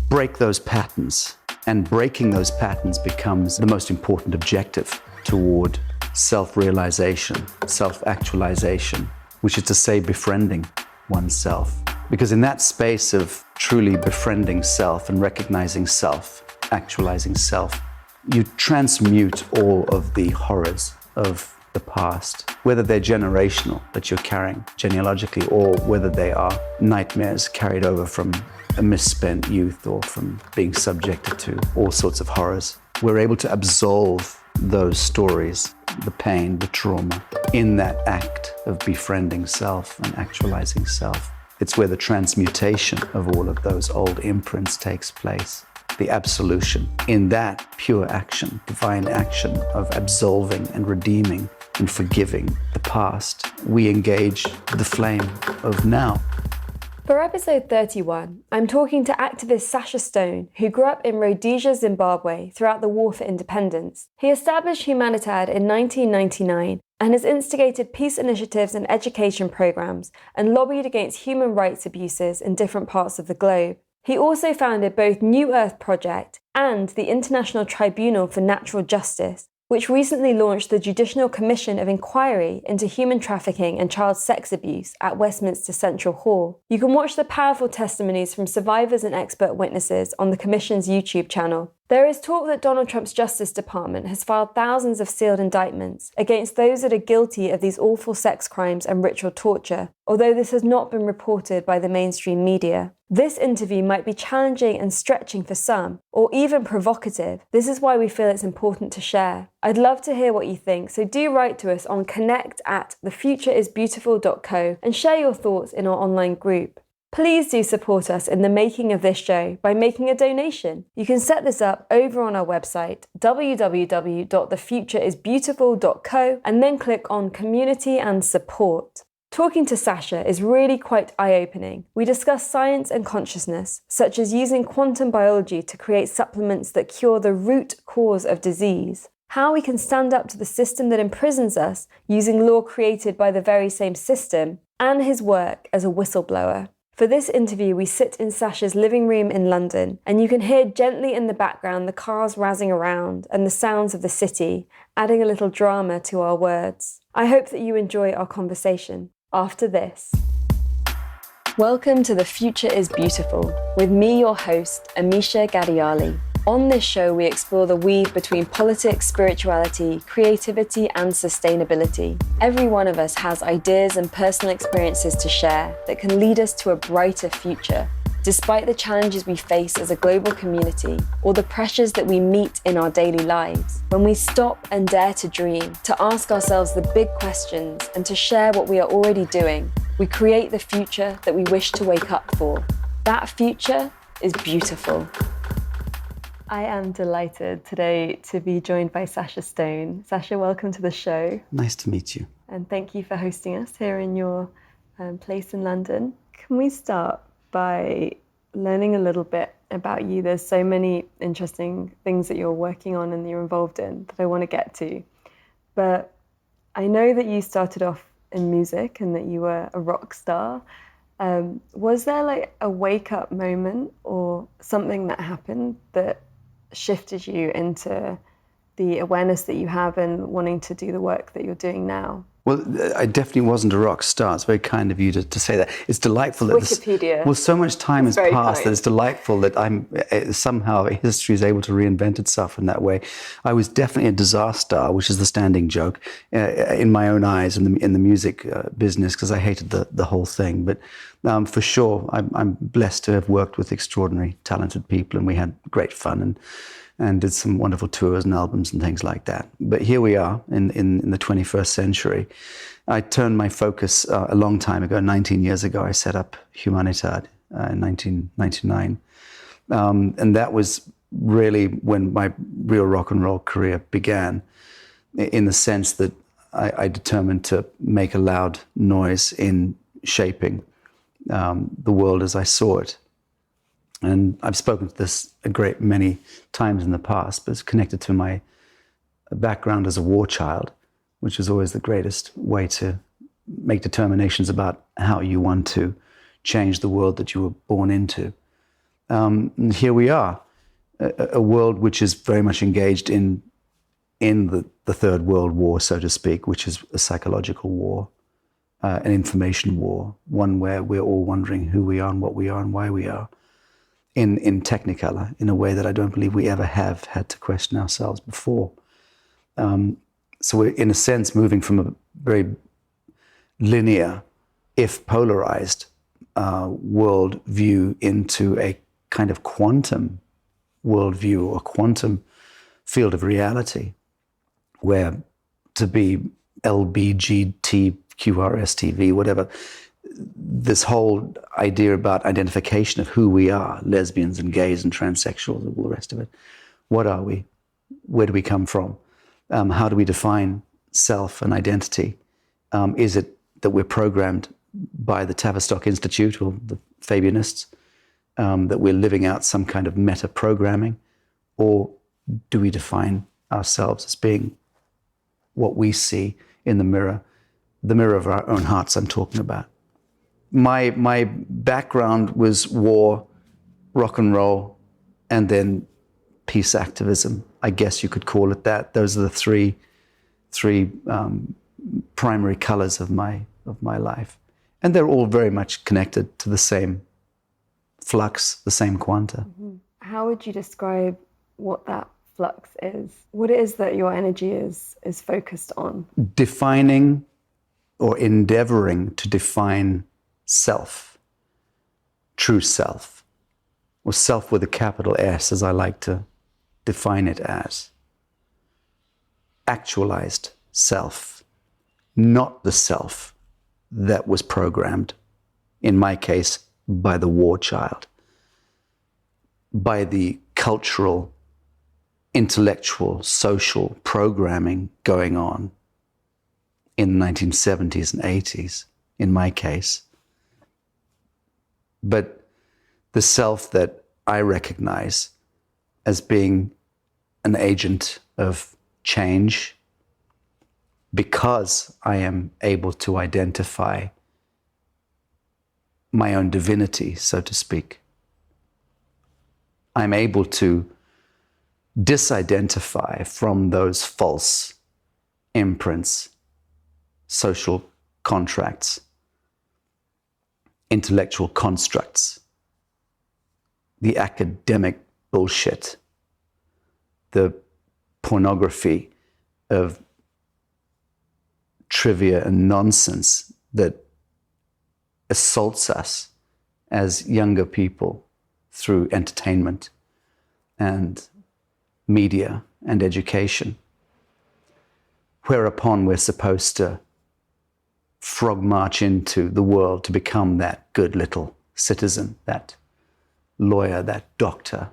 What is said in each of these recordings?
break those patterns. And breaking those patterns becomes the most important objective toward self-realization, self-actualization, which is to say befriending oneself. Because in that space of truly befriending self and recognizing self, actualizing self, you transmute all of the horrors of the past, whether they're generational that you're carrying genealogically, or whether they are nightmares carried over from a misspent youth or from being subjected to all sorts of horrors. We're able to absolve those stories, the pain, the trauma, in that act of befriending self and actualizing self. It's where the transmutation of all of those old imprints takes place. The absolution. In that pure action, divine action of absolving and redeeming and forgiving the past, we engage the flame of now. For episode 31, I'm talking to activist Sacha Stone, who grew up in Rhodesia, Zimbabwe throughout the War for Independence. He established Humanitad in 1999 and has instigated peace initiatives and education programs and lobbied against human rights abuses in different parts of the globe. He also founded both New Earth Project and the International Tribunal for Natural Justice, which recently launched the Judicial Commission of Inquiry into Human Trafficking and Child Sex Abuse at Westminster Central Hall. You can watch the powerful testimonies from survivors and expert witnesses on the Commission's YouTube channel. There is talk that Donald Trump's Justice Department has filed thousands of sealed indictments against those that are guilty of these awful sex crimes and ritual torture, although this has not been reported by the mainstream media. This interview might be challenging and stretching for some, or even provocative. This is why we feel it's important to share. I'd love to hear what you think, so do write to us on connect@thefutureisbeautiful.co and share your thoughts in our online group. Please do support us in the making of this show by making a donation. You can set this up over on our website, www.thefutureisbeautiful.co, and then click on Community and Support. Talking to Sacha is really quite eye-opening. We discuss science and consciousness, such as using quantum biology to create supplements that cure the root cause of disease, how we can stand up to the system that imprisons us using law created by the very same system, and his work as a whistleblower. For this interview, we sit in Sacha's living room in London, and you can hear gently in the background the cars razzing around and the sounds of the city, adding a little drama to our words. I hope that you enjoy our conversation after this. Welcome to The Future is Beautiful, with me, your host, Amisha Gadiali. On this show, we explore the weave between politics, spirituality, creativity, and sustainability. Every one of us has ideas and personal experiences to share that can lead us to a brighter future. Despite the challenges we face as a global community, or the pressures that we meet in our daily lives, when we stop and dare to dream, to ask ourselves the big questions, and to share what we are already doing, we create the future that we wish to wake up for. That future is beautiful. I am delighted today to be joined by Sacha Stone. Sacha, welcome to the show. Nice to meet you. And thank you for hosting us here in your place in London. Can we start by learning a little bit about you? There's so many interesting things that you're working on and you're involved in that I want to get to. But I know that you started off in music and that you were a rock star. Was there like a wake-up moment or something that happened that shifted you into the awareness that you have and wanting to do the work that you're doing now? Well, I definitely wasn't a rock star. It's very kind of you to say that. It's delightful that Wikipedia. Well, so much time has passed kind. that it's delightful that somehow history is able to reinvent itself in that way. I was definitely a disaster star, which is the standing joke in my own eyes in the music business, because I hated the whole thing. But for sure, I'm blessed to have worked with extraordinary, talented people, and we had great fun and did some wonderful tours and albums and things like that. But here we are in the 21st century. I turned my focus a long time ago, 19 years ago. I set up Humanitad in 1999. And that was really when my real rock and roll career began, in the sense that I determined to make a loud noise in shaping the world as I saw it. And I've spoken to this a great many times in the past, but it's connected to my background as a war child, which is always the greatest way to make determinations about how you want to change the world that you were born into. And here we are, a world which is very much engaged in the Third World War, so to speak, which is a psychological war, an information war, one where we're all wondering who we are and what we are and why we are, in Technicolor, in a way that I don't believe we ever have had to question ourselves before. So we're, in a sense, moving from a very linear, if polarized, world view into a kind of quantum worldview or quantum field of reality, where to be LBGTQRSTV, whatever, this whole idea about identification of who we are, lesbians and gays and transsexuals and all the rest of it. What are we? Where do we come from? How do we define self and identity? Is it that we're programmed by the Tavistock Institute or the Fabianists, that we're living out some kind of meta-programming? Or do we define ourselves as being what we see in the mirror of our own hearts I'm talking about? My background was war, rock and roll, and then peace activism. I guess you could call it that. Those are the three primary colors of my life. And they're all very much connected to the same flux, the same quanta. Mm-hmm. How would you describe what that flux is? What it is that your energy is focused on? Defining or endeavoring to define self, true self, or self with a capital S, as I like to define it as. Actualized self, not the self that was programmed, in my case, by the war child, by the cultural, intellectual, social programming going on in the 1970s and 80s, in my case. But the self that I recognize as being an agent of change, because I am able to identify my own divinity, so to speak. I'm able to disidentify from those false imprints, social contracts, intellectual constructs, the academic bullshit, the pornography of trivia and nonsense that assaults us as younger people through entertainment and media and education, whereupon we're supposed to frog march into the world to become that good little citizen, that lawyer, that doctor,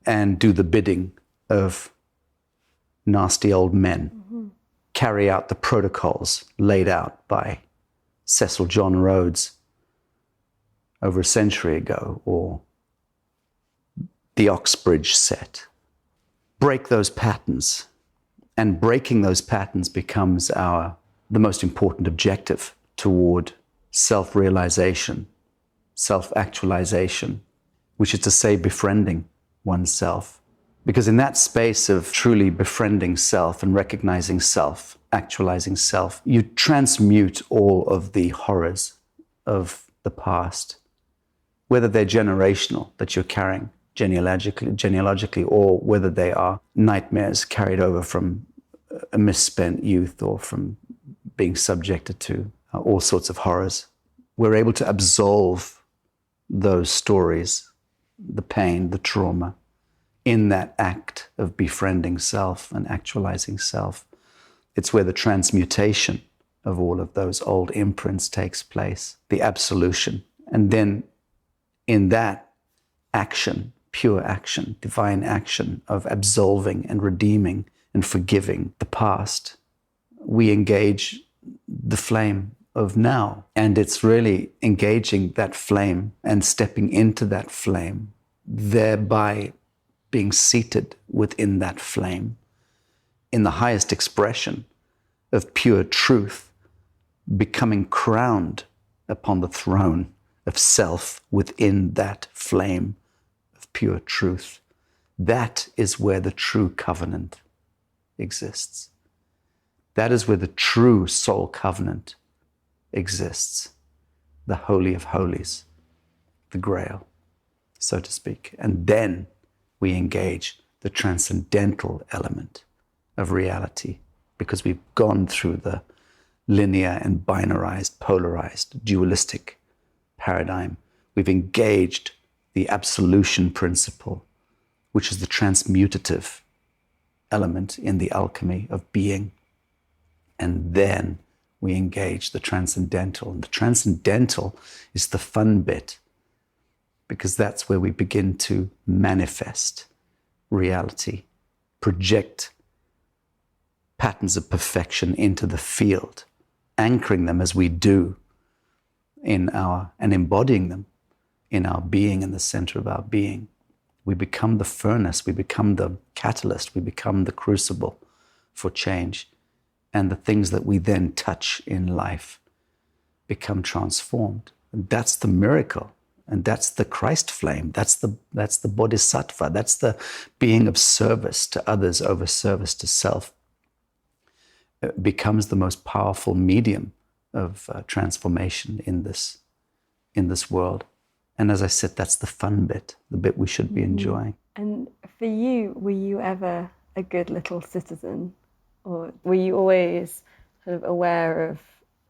and do the bidding of nasty old men, carry out the protocols laid out by Cecil John Rhodes over a century ago, or the Oxbridge set. Break those patterns, and breaking those patterns becomes the most important objective toward self-realization, self-actualization, which is to say befriending oneself. Because in that space of truly befriending self and recognizing self, actualizing self, you transmute all of the horrors of the past, whether they're generational, that you're carrying genealogically, or whether they are nightmares carried over from a misspent youth or from being subjected to all sorts of horrors. We're able to absolve those stories, the pain, the trauma, in that act of befriending self and actualizing self. It's where the transmutation of all of those old imprints takes place, the absolution. And then in that action, pure action, divine action of absolving and redeeming and forgiving the past, we engage the flame of now. And it's really engaging that flame and stepping into that flame, thereby being seated within that flame in the highest expression of pure truth, becoming crowned upon the throne of self within that flame of pure truth. That is where the true covenant exists. That is where the true soul covenant exists. The Holy of Holies, the Grail, so to speak. And then we engage the transcendental element of reality, because we've gone through the linear and binarized, polarized, dualistic paradigm. We've engaged the absolution principle, which is the transmutative element in the alchemy of being. And then we engage the transcendental. And the transcendental is the fun bit, because that's where we begin to manifest reality, project patterns of perfection into the field, anchoring them as we do and embodying them in our being, in the center of our being. We become the furnace, we become the catalyst, we become the crucible for change. And the things that we then touch in life become transformed. And that's the miracle. And that's the Christ flame. That's the bodhisattva. That's the being of service to others over service to self. It becomes the most powerful medium of transformation in this world. And as I said, that's the fun bit, the bit we should be enjoying. And for you, were you ever a good little citizen? Or were you always sort of aware of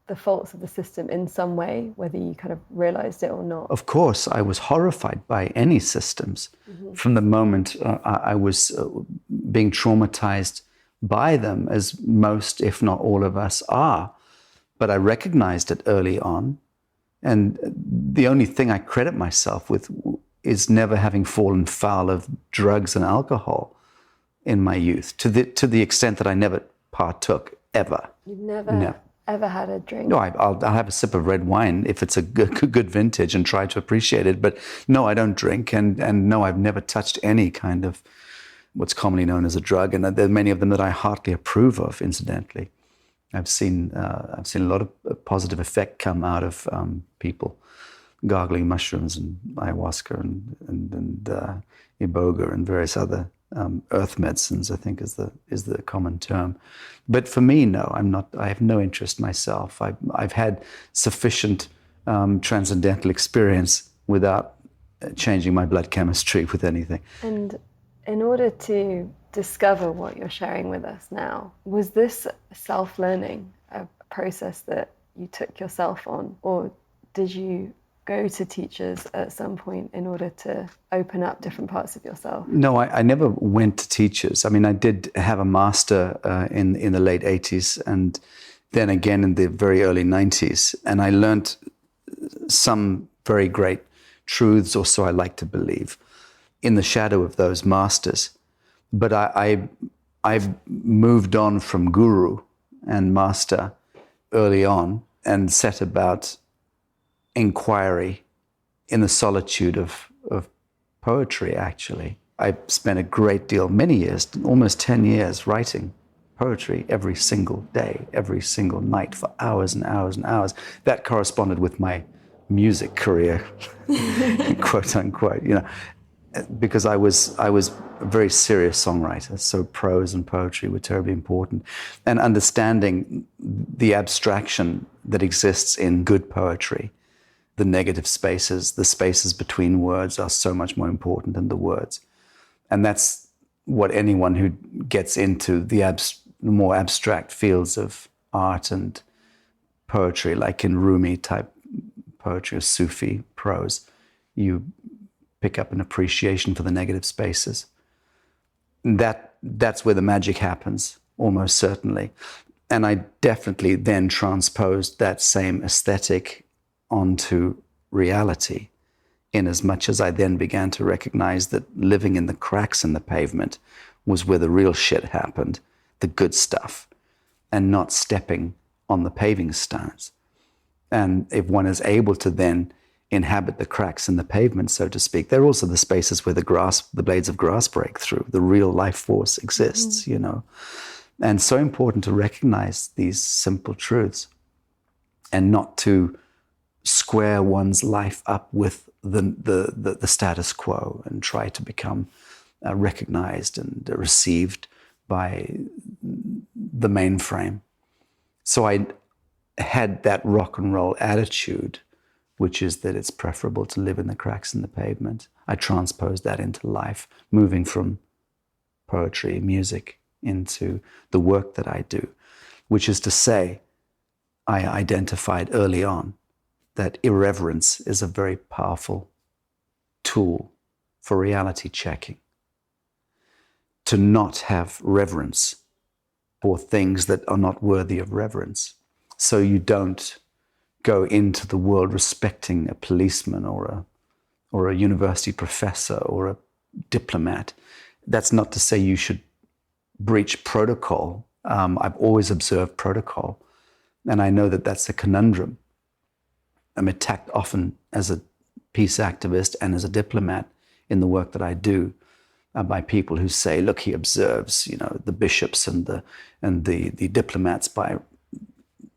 the faults of the system in some way, whether you kind of realized it or not? Of course, I was horrified by any systems. From the moment I was being traumatized by them, as most, if not all of us are. But I recognized it early on. And the only thing I credit myself with is never having fallen foul of drugs and alcohol in my youth, to the extent that I never partook, ever. You've never ever had a drink? No, I'll have a sip of red wine if it's a good vintage and try to appreciate it. But no, I don't drink. And no, I've never touched any kind of what's commonly known as a drug. And there are many of them that I heartily approve of, incidentally. I've seen a lot of positive effect come out of people gargling mushrooms and ayahuasca and iboga and various other earth medicines, I think is the common term. But for me, no, I'm not. I have no interest myself. I've had sufficient transcendental experience without changing my blood chemistry with anything. And in order to discover what you're sharing with us now, was this self-learning, a process that you took yourself on, or did you go to teachers at some point in order to open up different parts of yourself? No, I never went to teachers. I mean, I did have a master in the late 80s and then again in the very early 90s. And I learned some very great truths, or so I like to believe, in the shadow of those masters. But I've moved on from guru and master early on and set about inquiry in the solitude of poetry, actually. I spent a great deal, many years, almost 10 years, writing poetry every single day, every single night for hours and hours and hours. That corresponded with my music career, quote unquote, because I was a very serious songwriter, so prose and poetry were terribly important. And understanding the abstraction that exists in good poetry, the negative spaces, the spaces between words are so much more important than the words. And that's what anyone who gets into the more abstract fields of art and poetry, like in Rumi type poetry or Sufi prose, you pick up an appreciation for the negative spaces. That's where the magic happens, almost certainly. And I definitely then transposed that same aesthetic onto reality, in as much as I then began to recognize that living in the cracks in the pavement was where the real shit happened, the good stuff, and not stepping on the paving stones. And if one is able to then inhabit the cracks in the pavement, so to speak, they're also the spaces where the blades of grass break through. The real life force exists, And so important to recognize these simple truths and not to square one's life up with the status quo and try to become recognized and received by the mainframe. So I had that rock and roll attitude, which is that it's preferable to live in the cracks in the pavement. I transposed that into life, moving from poetry, music, into the work that I do, which is to say, I identified early on that irreverence is a very powerful tool for reality checking. To not have reverence for things that are not worthy of reverence. So you don't go into the world respecting a policeman or a university professor or a diplomat. That's not to say you should breach protocol. I've always observed protocol, and I know that that's a conundrum. I'm attacked often as a peace activist and as a diplomat in the work that I do by people who say, look, he observes, the bishops and the diplomats by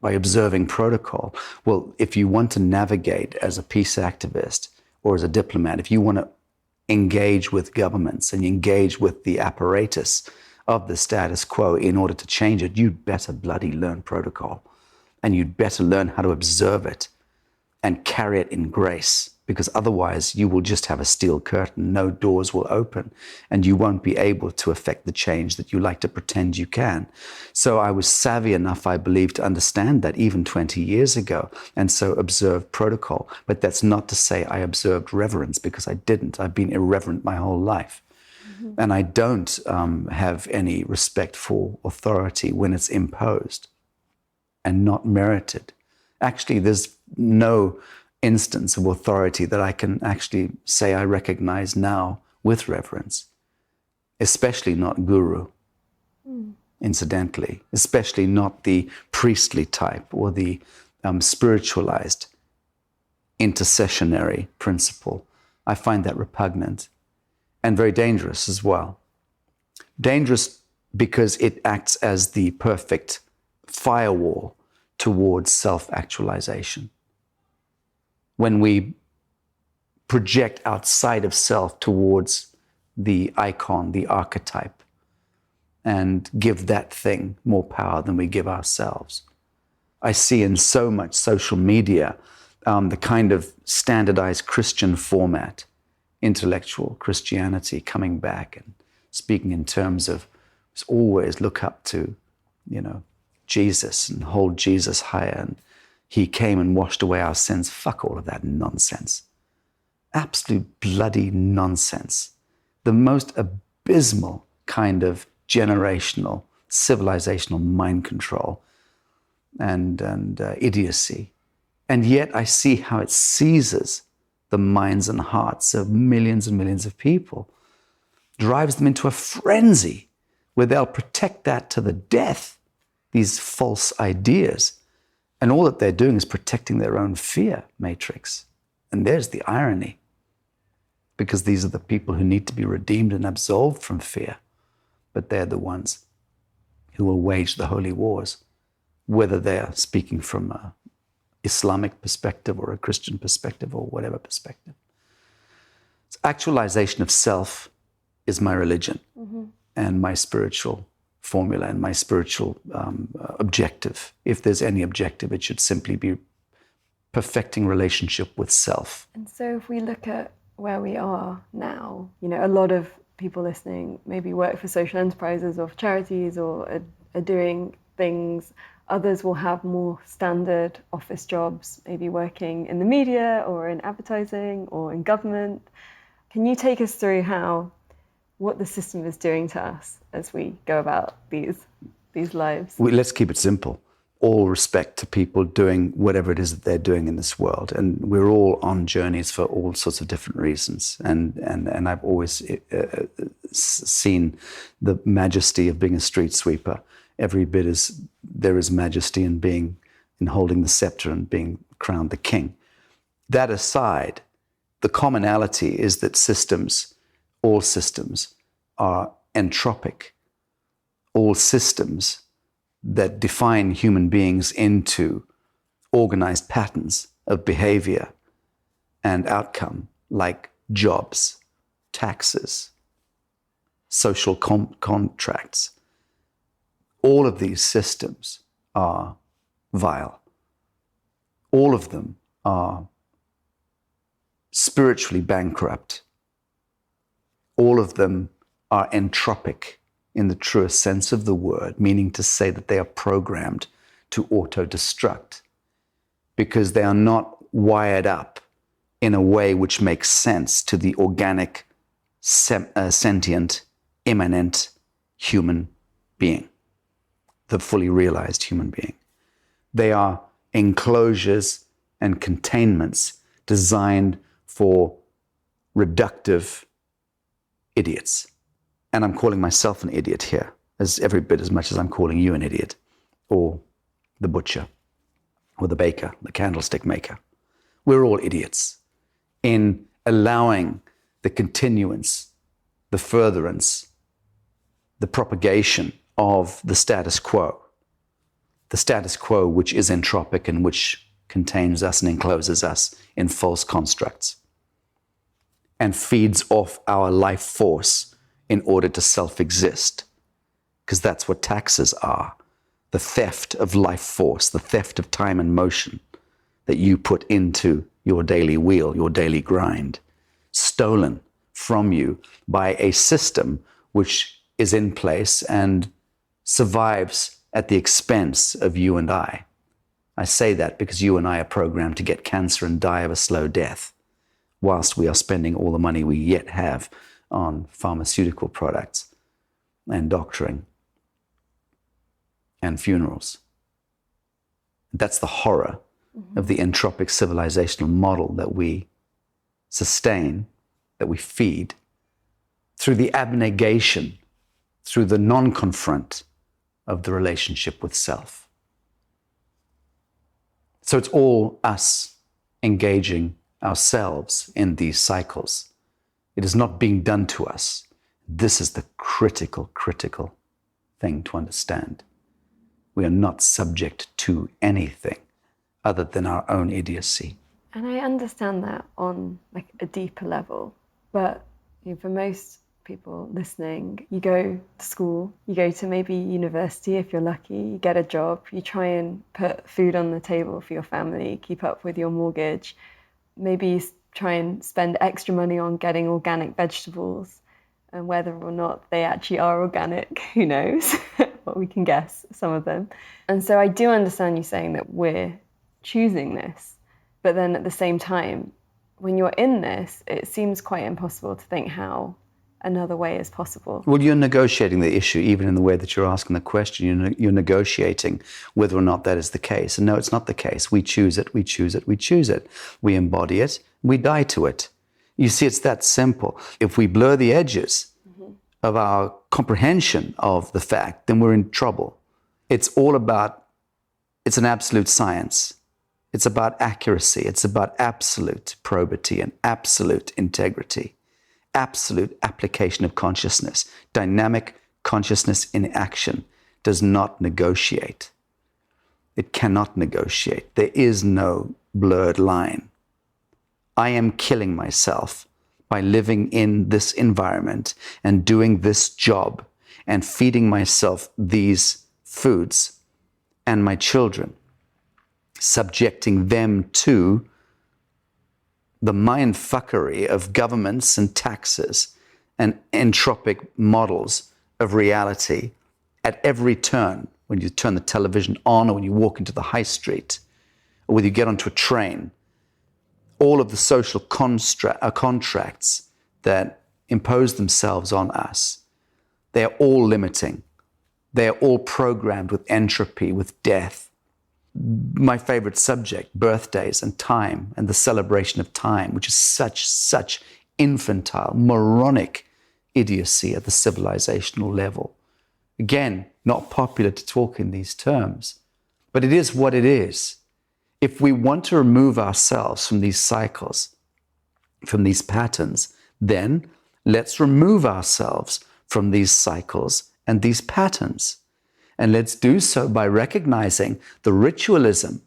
observing protocol. Well, if you want to navigate as a peace activist or as a diplomat, if you want to engage with governments and engage with the apparatus of the status quo in order to change it, you'd better bloody learn protocol. And you'd better learn how to observe it and carry it in grace, because otherwise you will just have a steel curtain, no doors will open, and you won't be able to affect the change that you like to pretend you can. So I was savvy enough, I believe, to understand that even 20 years ago, and so observed protocol. But that's not to say I observed reverence, because I didn't. I've been irreverent my whole life. Mm-hmm. And I don't have any respect for authority when it's imposed and not merited. Actually, there's no instance of authority that I can actually say I recognize now with reverence, especially not guru, incidentally, especially not the priestly type or the spiritualized intercessionary principle. I find that repugnant and very dangerous as well. Dangerous because it acts as the perfect firewall towards self-actualization. When we project outside of self towards the icon, the archetype, and give that thing more power than we give ourselves. I see in so much social media the kind of standardized Christian format, intellectual Christianity coming back and speaking in terms of always look up to, Jesus and hold Jesus higher, and he came and washed away our sins. Fuck all of that nonsense. Absolute bloody nonsense. The most abysmal kind of generational, civilizational mind control and idiocy. And yet I see how it seizes the minds and hearts of millions and millions of people, drives them into a frenzy where they'll protect that to the death, these false ideas. And all that they're doing is protecting their own fear matrix. And there's the irony, because these are the people who need to be redeemed and absolved from fear. But they're the ones who will wage the holy wars, whether they're speaking from an Islamic perspective or a Christian perspective or whatever perspective. So actualization of self is my religion and my spiritual formula and my spiritual objective. If there's any objective, it should simply be perfecting relationship with self. And so if we look at where we are now, a lot of people listening maybe work for social enterprises or for charities or are doing things. Others will have more standard office jobs, maybe working in the media or in advertising or in government. Can you take us through what the system is doing to us as we go about these lives? Let's keep it simple. All respect to people doing whatever it is that they're doing in this world. And we're all on journeys for all sorts of different reasons. And I've always seen the majesty of being a street sweeper every bit as there is majesty in holding the scepter and being crowned the king. That aside, the commonality is that all systems are entropic. All systems that define human beings into organized patterns of behavior and outcome, like jobs, taxes, social contracts. All of these systems are vile. All of them are spiritually bankrupt. All of them are entropic in the truest sense of the word, meaning to say that they are programmed to auto-destruct because they are not wired up in a way which makes sense to the organic, sentient, immanent human being, the fully realized human being. They are enclosures and containments designed for reductive idiots. And I'm calling myself an idiot here, as every bit as much as I'm calling you an idiot, or the butcher, or the baker, the candlestick maker. We're all idiots in allowing the continuance, the furtherance, the propagation of the status quo which is entropic and which contains us and encloses us in false constructs and feeds off our life force in order to self-exist, because that's what taxes are, the theft of life force, the theft of time and motion that you put into your daily wheel, your daily grind, stolen from you by a system which is in place and survives at the expense of you and I. I say that because you and I are programmed to get cancer and die of a slow death, whilst we are spending all the money we yet have on pharmaceutical products and doctoring and funerals. That's the horror of the entropic civilizational model that we sustain, that we feed, through the abnegation, through the non-confront of the relationship with self. So it's all us engaging ourselves in these cycles. It is not being done to us. This is the critical thing to understand. We are not subject to anything other than our own idiocy. And I understand that on like a deeper level, but for most people listening, you go to school, you go to maybe university if you're lucky, you get a job, you try and put food on the table for your family, keep up with your mortgage, maybe you try and spend extra money on getting organic vegetables, and whether or not they actually are organic, who knows? Well, we can guess some of them. And so I do understand you saying that we're choosing this, but then at the same time, when you're in this, it seems quite impossible to think how another way is possible. Well, you're negotiating the issue even in the way that you're asking the question. You're negotiating whether or not that is the case. And no, it's not the case. We choose it, we choose it, we choose it. We embody it, we die to it. You see, it's that simple. If we blur the edges of our comprehension of the fact, then we're in trouble. It's an absolute science. It's about accuracy. It's about absolute probity and absolute integrity. Absolute application of consciousness. Dynamic consciousness in action does not negotiate. It cannot negotiate. There is no blurred line. I am killing myself by living in this environment and doing this job and feeding myself these foods and my children, subjecting them to the mindfuckery of governments and taxes and entropic models of reality at every turn. When you turn the television on, or when you walk into the high street, or when you get onto a train, all of the social contracts that impose themselves on us, they are all limiting. They are all programmed with entropy, with death. My favorite subject, birthdays and time and the celebration of time, which is such infantile, moronic idiocy at the civilizational level. Again, not popular to talk in these terms, but it is what it is. If we want to remove ourselves from these cycles, from these patterns, then let's remove ourselves from these cycles and these patterns. And let's do so by recognizing the ritualism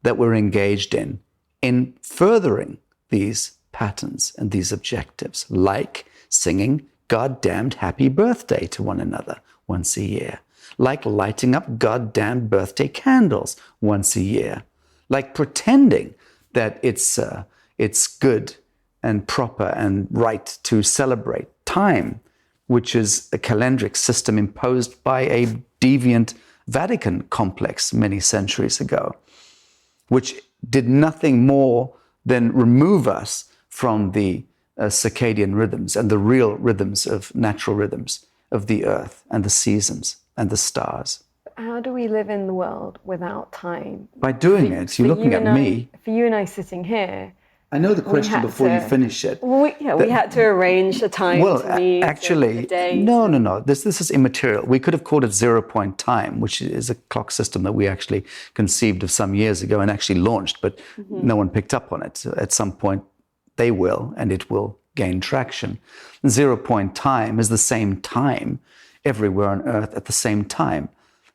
that we're engaged in in furthering these patterns and these objectives, like singing goddamned happy birthday to one another once a year, like lighting up goddamned birthday candles once a year, like pretending that it's good and proper and right to celebrate time, which is a calendric system imposed by a deviant Vatican complex many centuries ago, which did nothing more than remove us from the circadian rhythms and the real rhythms of natural rhythms of the earth and the seasons and the stars. How do we live in the world without time? By doing it, you're looking at me. For you and I sitting here, I know the question before you finish it. We had to arrange a time to meet. Actually, no. This is immaterial. We could have called it 0 point time, which is a clock system that we actually conceived of some years ago and actually launched, but no one picked up on it. At some point, they will, and it will gain traction. 0 point time is the same time everywhere on Earth at the same time.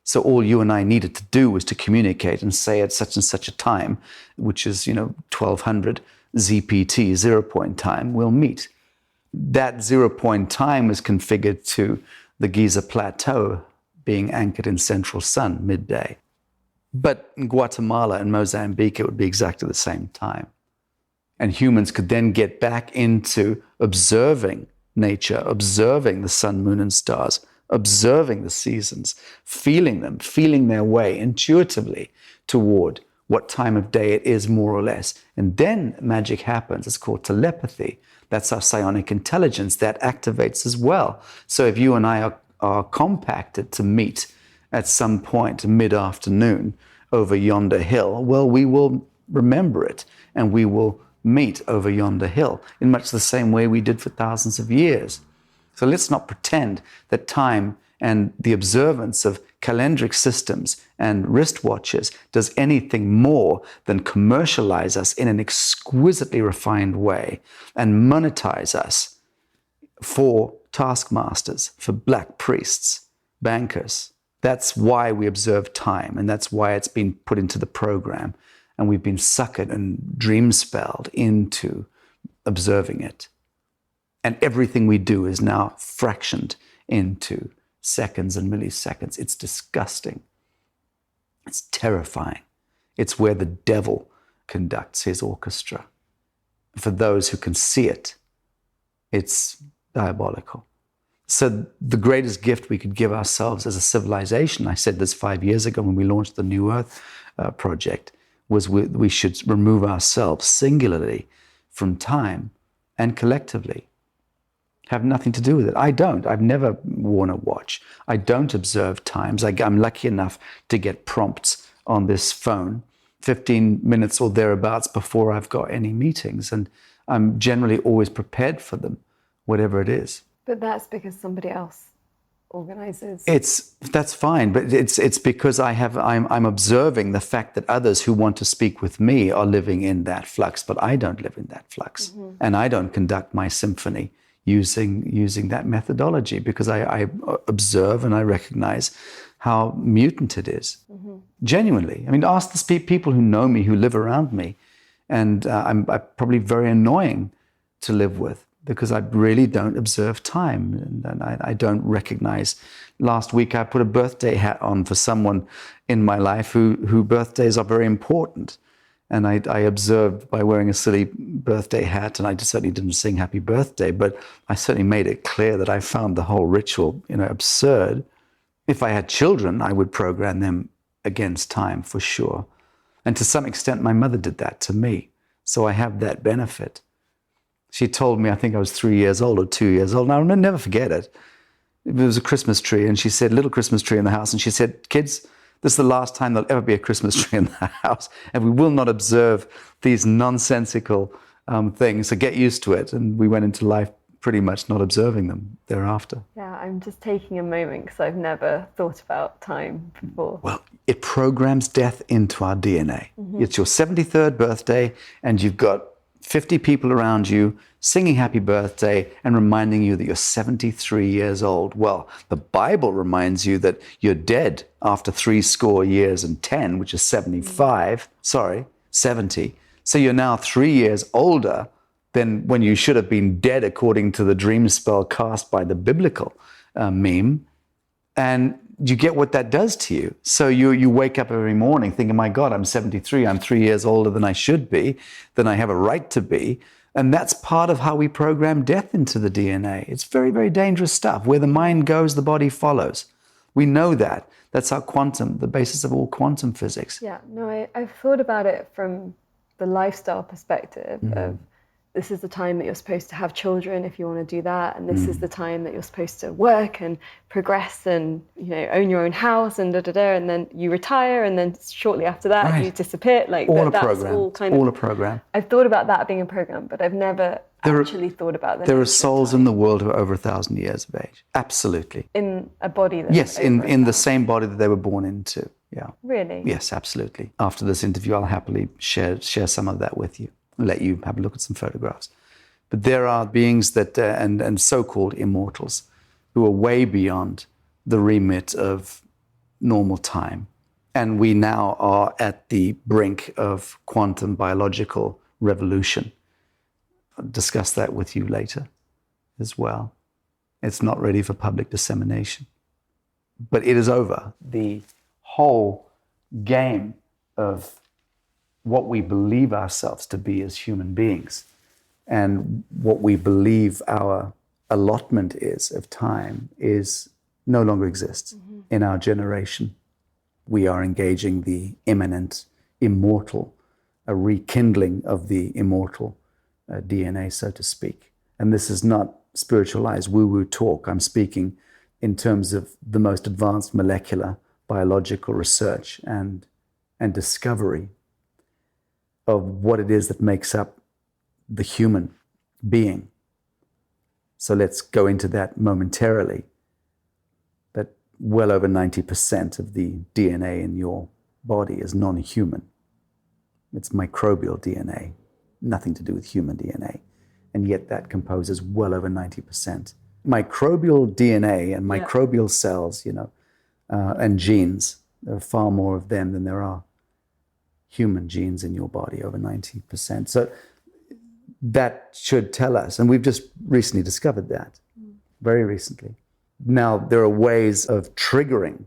So all you and I needed to do was to communicate and say at such and such a time, which is, 1200 ZPT, 0 point time, we'll meet. That 0 point time is configured to the Giza Plateau being anchored in central sun midday. But in Guatemala and Mozambique, it would be exactly the same time. And humans could then get back into observing nature, observing the sun, moon, and stars, observing the seasons, feeling them, feeling their way intuitively toward what time of day it is, more or less. And then magic happens. It's called telepathy. That's our psionic intelligence that activates as well. So if you and I are compacted to meet at some point mid-afternoon over yonder hill, well, we will remember it and we will meet over yonder hill in much the same way we did for thousands of years. So let's not pretend that time and the observance of calendric systems and wristwatches does anything more than commercialize us in an exquisitely refined way and monetize us for taskmasters, for black priests, bankers. That's why we observe time, and that's why it's been put into the program, and we've been suckered and dream-spelled into observing it. And everything we do is now fractioned into seconds and milliseconds. It's disgusting. It's terrifying. It's where the devil conducts his orchestra. For those who can see it, it's diabolical. So the greatest gift we could give ourselves as a civilization, I said this 5 years ago when we launched the New Earth project, was we should remove ourselves singularly from time and collectively. Have nothing to do with it. I don't. I've never worn a watch. I don't observe times. I'm lucky enough to get prompts on this phone 15 minutes or thereabouts before I've got any meetings. And I'm generally always prepared for them, whatever it is. But that's because somebody else organizes. That's fine, but it's because I'm observing the fact that others who want to speak with me are living in that flux, but I don't live in that flux. And I don't conduct my symphony using that methodology because I observe and I recognize how mutant it is. Genuinely. I mean, ask the people who know me, who live around me, and I'm probably very annoying to live with because I really don't observe time and I don't recognize. Last week I put a birthday hat on for someone in my life who birthdays are very important. And I observed by wearing a silly birthday hat, and I certainly didn't sing happy birthday, but I certainly made it clear that I found the whole ritual, absurd. If I had children, I would program them against time for sure. And to some extent, my mother did that to me. So I have that benefit. She told me, I think I was 3 years old or 2 years old, and I'll never forget it. It was a Christmas tree, and she said, little Christmas tree in the house, and she said, kids, this is the last time there'll ever be a Christmas tree in the house, and we will not observe these nonsensical things, so get used to it. And we went into life pretty much not observing them thereafter. Yeah, I'm just taking a moment because I've never thought about time before. Well, it programs death into our DNA. It's your 73rd birthday, and you've got 50 people around you singing happy birthday and reminding you that you're 73 years old. Well, the Bible reminds you that you're dead after 70, So you're now 3 years older than when you should have been dead, according to the dream spell cast by the biblical meme. And you get what that does to you. So you wake up every morning thinking, my God, I'm 73, I'm 3 years older than I should be, than I have a right to be. And that's part of how we program death into the DNA. It's very, very dangerous stuff. Where the mind goes, the body follows. We know that. That's how quantum, the basis of all quantum physics. Yeah, no, I've thought about it from the lifestyle perspective of this is the time that you're supposed to have children if you want to do that, and this is the time that you're supposed to work and progress and, you know, own your own house and and then you retire, and then shortly after that you disappear. Like all that's a program. all kind of all a program. I've thought about that being a program, but I've never actually thought about that. There are souls in the world who are over 1,000 years of age. Absolutely. In a body that yes, in the same body that they were born into. Yeah. Really? Yes, absolutely. After this interview, I'll happily share some of that with you. Let you have a look at some photographs. But there are beings that, and so-called immortals, who are way beyond the remit of normal time. And we now are at the brink of quantum biological revolution. I'll discuss that with you later as well. It's not ready for public dissemination. But it is over. The whole game of what we believe ourselves to be as human beings and what we believe our allotment is of time is no longer exists in our generation. We are engaging the imminent, immortal, a rekindling of the immortal DNA, so to speak. And this is not spiritualized woo-woo talk. I'm speaking in terms of the most advanced molecular biological research and discovery of what it is that makes up the human being. So let's go into that momentarily. But well over 90% of the DNA in your body is non-human. It's microbial DNA, nothing to do with human DNA. And yet that composes well over 90%. Microbial DNA and microbial cells, and genes, there are far more of them than there are human genes in your body, over 90%. So that should tell us, and we've just recently discovered that, very recently. Now, there are ways of triggering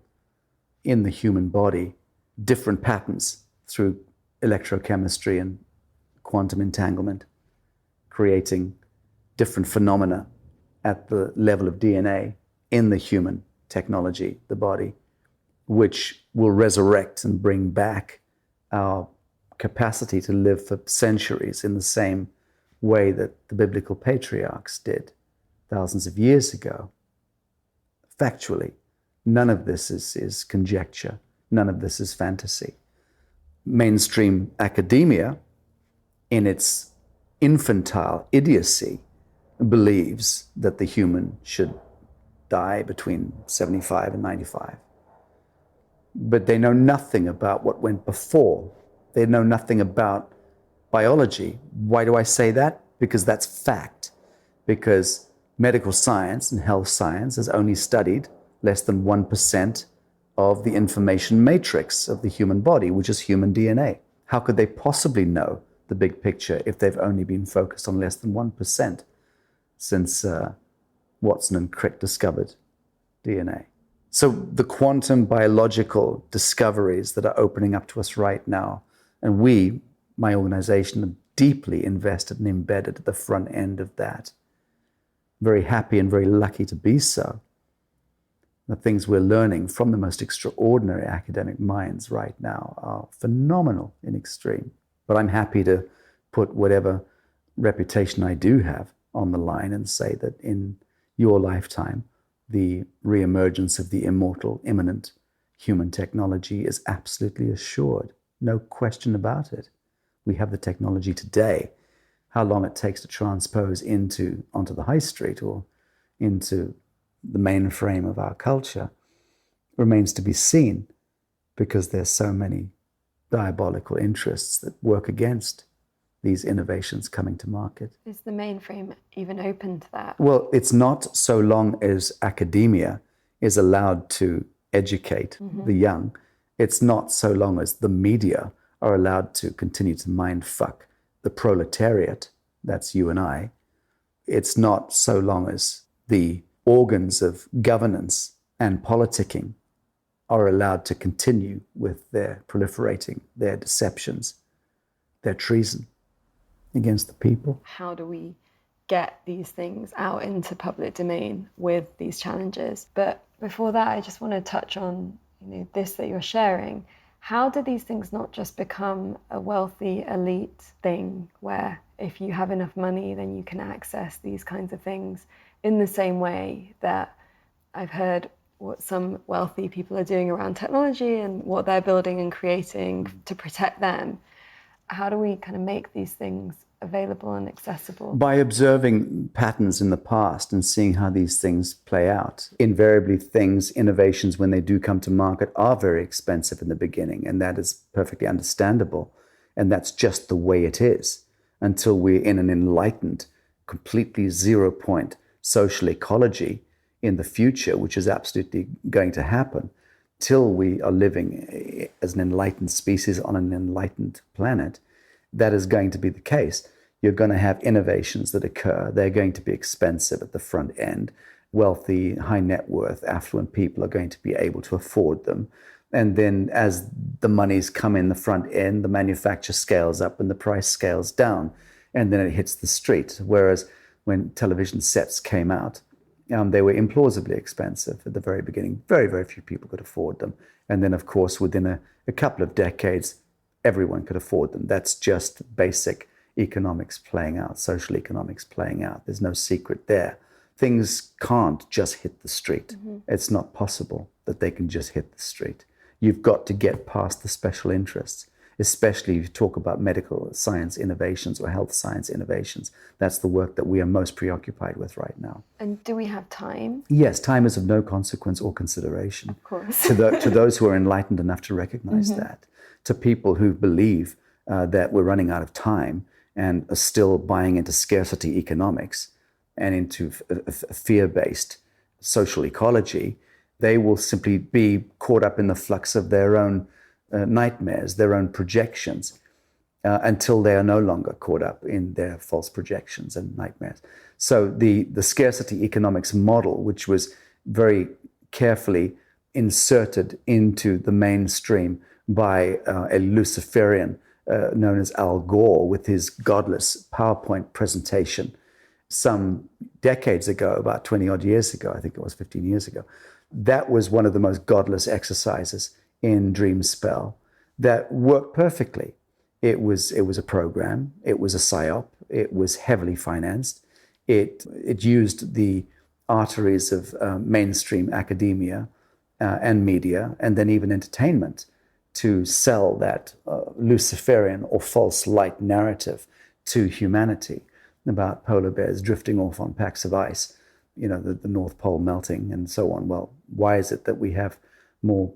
in the human body different patterns through electrochemistry and quantum entanglement, creating different phenomena at the level of DNA in the human technology, the body, which will resurrect and bring back our capacity to live for centuries in the same way that the biblical patriarchs did thousands of years ago. Factually, none of this is conjecture. None of this is fantasy. Mainstream academia, in its infantile idiocy, believes that the human should die between 75 and 95. But they know nothing about what went before. They know nothing about biology. Why do I say that? Because that's fact. Because medical science and health science has only studied less than 1% of the information matrix of the human body, which is human DNA. How could they possibly know the big picture if they've only been focused on less than 1% since Watson and Crick discovered DNA? So the quantum biological discoveries that are opening up to us right now, and we, my organization, are deeply invested and embedded at the front end of that. Very happy and very lucky to be so. The things we're learning from the most extraordinary academic minds right now are phenomenal in extreme. But I'm happy to put whatever reputation I do have on the line and say that in your lifetime, the reemergence of the immortal, imminent human technology is absolutely assured. No question about it. We have the technology today. How long it takes to transpose onto the high street or into the mainframe of our culture remains to be seen, because there's so many diabolical interests that work against these innovations coming to market. Is the mainframe even open to that? Well, it's not, so long as academia is allowed to educate the young. It's not so long as the media are allowed to continue to mind fuck the proletariat, that's you and I, it's not so long as the organs of governance and politicking are allowed to continue with their proliferating, their deceptions, their treason against the people. How do we get these things out into public domain with these challenges? But before that, I just want to touch on this that you're sharing. How do these things not just become a wealthy elite thing where if you have enough money, then you can access these kinds of things in the same way that I've heard what some wealthy people are doing around technology and what they're building and creating to protect them? How do we kind of make these things available and accessible? By observing patterns in the past and seeing how these things play out. Invariably, innovations, when they do come to market, are very expensive in the beginning, and that is perfectly understandable. And that's just the way it is until we're in an enlightened, completely zero-point social ecology in the future, which is absolutely going to happen. Till we are living as an enlightened species on an enlightened planet, that is going to be the case. You're going to have innovations that occur. They're going to be expensive at the front end. Wealthy, high net worth, affluent people are going to be able to afford them. And then as the monies come in the front end, the manufacture scales up and the price scales down. And then it hits the street. Whereas when television sets came out, they were implausibly expensive at the very beginning. Very, very few people could afford them. And then, of course, within a couple of decades, everyone could afford them. That's just basic economics playing out, social economics playing out. There's no secret there. Things can't just hit the street. Mm-hmm. It's not possible that they can just hit the street. You've got to get past the special interests, especially if you talk about medical science innovations or health science innovations. That's the work that we are most preoccupied with right now. And do we have time? Yes, time is of no consequence or consideration. Of course. to those who are enlightened enough to recognize mm-hmm. that. To people who believe that we're running out of time and are still buying into scarcity economics and into a fear-based social ecology, they will simply be caught up in the flux of their own nightmares, their own projections, until they are no longer caught up in their false projections and nightmares. So the scarcity economics model, which was very carefully inserted into the mainstream by a Luciferian known as Al Gore with his godless PowerPoint presentation some decades ago, about 20 odd years ago, I think it was 15 years ago. That was one of the most godless exercises in dream spell that worked perfectly. It was a program, it was a psyop, it was heavily financed, it used the arteries of mainstream academia and media, and then even entertainment, to sell that Luciferian or false light narrative to humanity about polar bears drifting off on packs of ice, the North Pole melting and so on. Well, why is it that we have more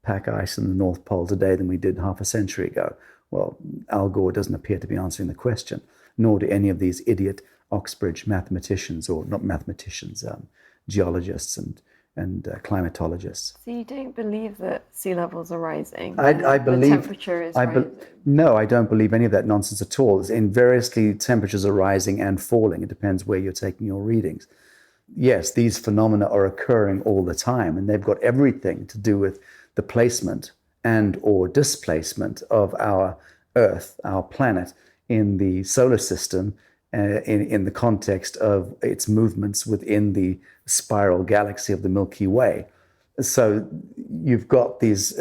pack ice in the North Pole today than we did half a century ago? Well, Al Gore doesn't appear to be answering the question, nor do any of these idiot Oxbridge mathematicians, or not mathematicians, geologists and climatologists. So you don't believe that sea levels are rising? I believe the temperature is rising? No, I don't believe any of that nonsense at all. Variously, temperatures are rising and falling. It depends where you're taking your readings. Yes, these phenomena are occurring all the time, and they've got everything to do with the placement and or displacement of our Earth, our planet, in the solar system, in the context of its movements within the spiral galaxy of the Milky Way. So you've got these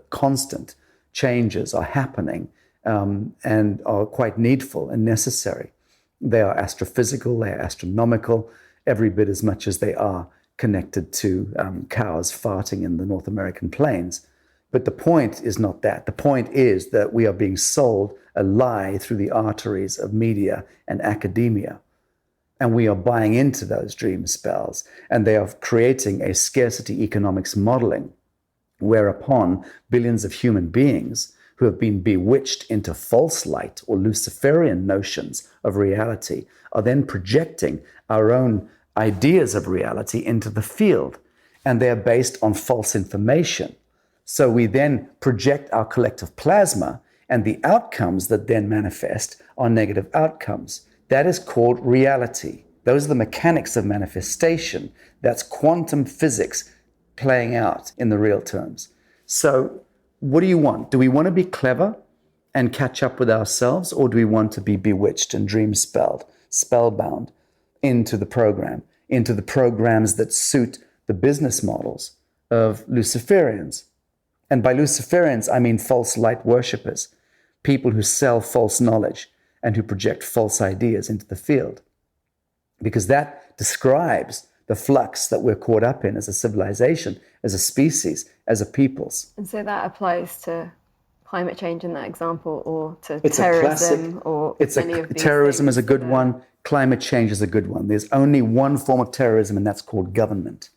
constant changes are happening and are quite needful and necessary. They are astrophysical, they are astronomical, every bit as much as they are connected to cows farting in the North American plains. But the point is not that. The point is that we are being sold a lie through the arteries of media and academia. And we are buying into those dream spells. And they are creating a scarcity economics modeling, whereupon billions of human beings who have been bewitched into false light or Luciferian notions of reality are then projecting our own ideas of reality into the field. And they are based on false information. So we then project our collective plasma And the outcomes that then manifest are negative outcomes. That is called reality. Those are the mechanics of manifestation. That's quantum physics playing out in the real terms. So what do you want? Do we want to be clever and catch up with ourselves, or do we want to be bewitched and spellbound into the program, into the programs that suit the business models of Luciferians? And by Luciferians, I mean false light worshippers, people who sell false knowledge and who project false ideas into the field. Because that describes the flux that we're caught up in as a civilization, as a species, as a peoples. And so that applies to climate change in that example, or to It's terrorism, a classic, or any of these terrorism things is a good that one. Climate change is a good one. There's only one form of terrorism, and that's called government.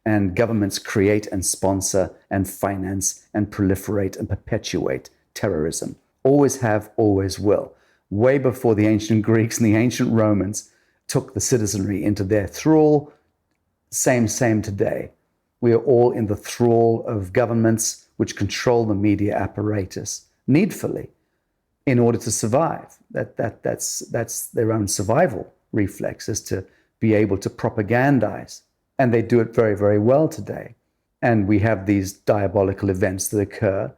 And governments create and sponsor and finance and proliferate and perpetuate terrorism. Always have, always will. Way before the ancient Greeks and the ancient Romans took the citizenry into their thrall, same today. We are all in the thrall of governments which control the media apparatus needfully in order to survive. That's their own survival reflex, is to be able to propagandize. And they do it very, very well today. And we have these diabolical events that occur,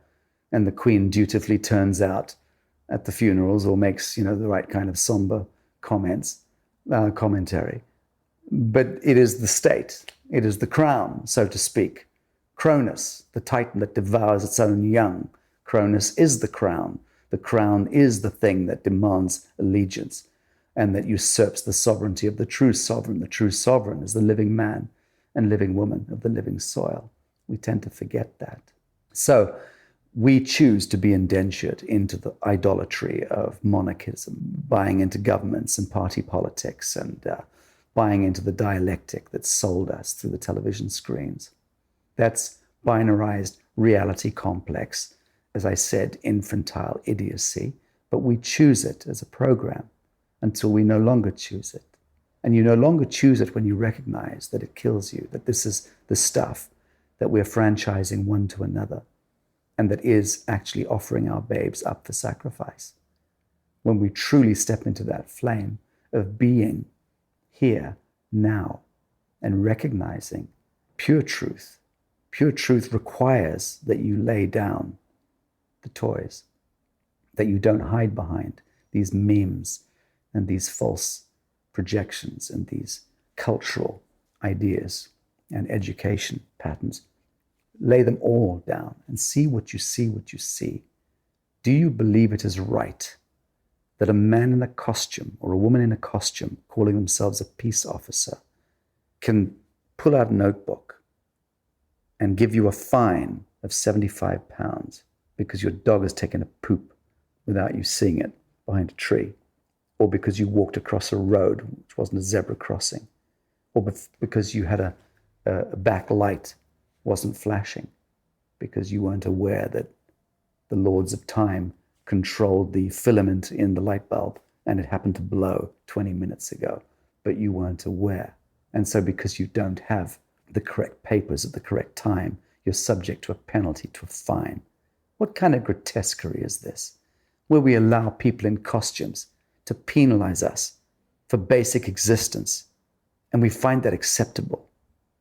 and the Queen dutifully turns out at the funerals or makes, the right kind of somber commentary. But it is the state. It is the crown, so to speak. Cronus, the titan that devours its own young. Cronus is the crown. The crown is the thing that demands allegiance and that usurps the sovereignty of the true sovereign. The true sovereign is the living man and living woman of the living soil. We tend to forget that. So we choose to be indentured into the idolatry of monarchism, buying into governments and party politics, and buying into the dialectic that's sold us through the television screens. That's binarized reality complex, as I said, infantile idiocy, but we choose it as a program until we no longer choose it. And you no longer choose it when you recognize that it kills you, that this is the stuff that we're franchising one to another, and that is actually offering our babes up for sacrifice. When we truly step into that flame of being here, now, and recognizing pure truth. Pure truth requires that you lay down the toys, that you don't hide behind these memes and these false projections and these cultural ideas and education patterns. Lay them all down and see what you see. Do you believe it is right that a man in a costume or a woman in a costume calling themselves a peace officer can pull out a notebook and give you a fine of £75 because your dog has taken a poop without you seeing it behind a tree, or because you walked across a road which wasn't a zebra crossing, or because you had a back light wasn't flashing, because you weren't aware that the lords of time controlled the filament in the light bulb and it happened to blow 20 minutes ago, but you weren't aware. And so because you don't have the correct papers at the correct time, you're subject to a penalty, to a fine. What kind of grotesquerie is this, where we allow people in costumes to penalize us for basic existence, and we find that acceptable?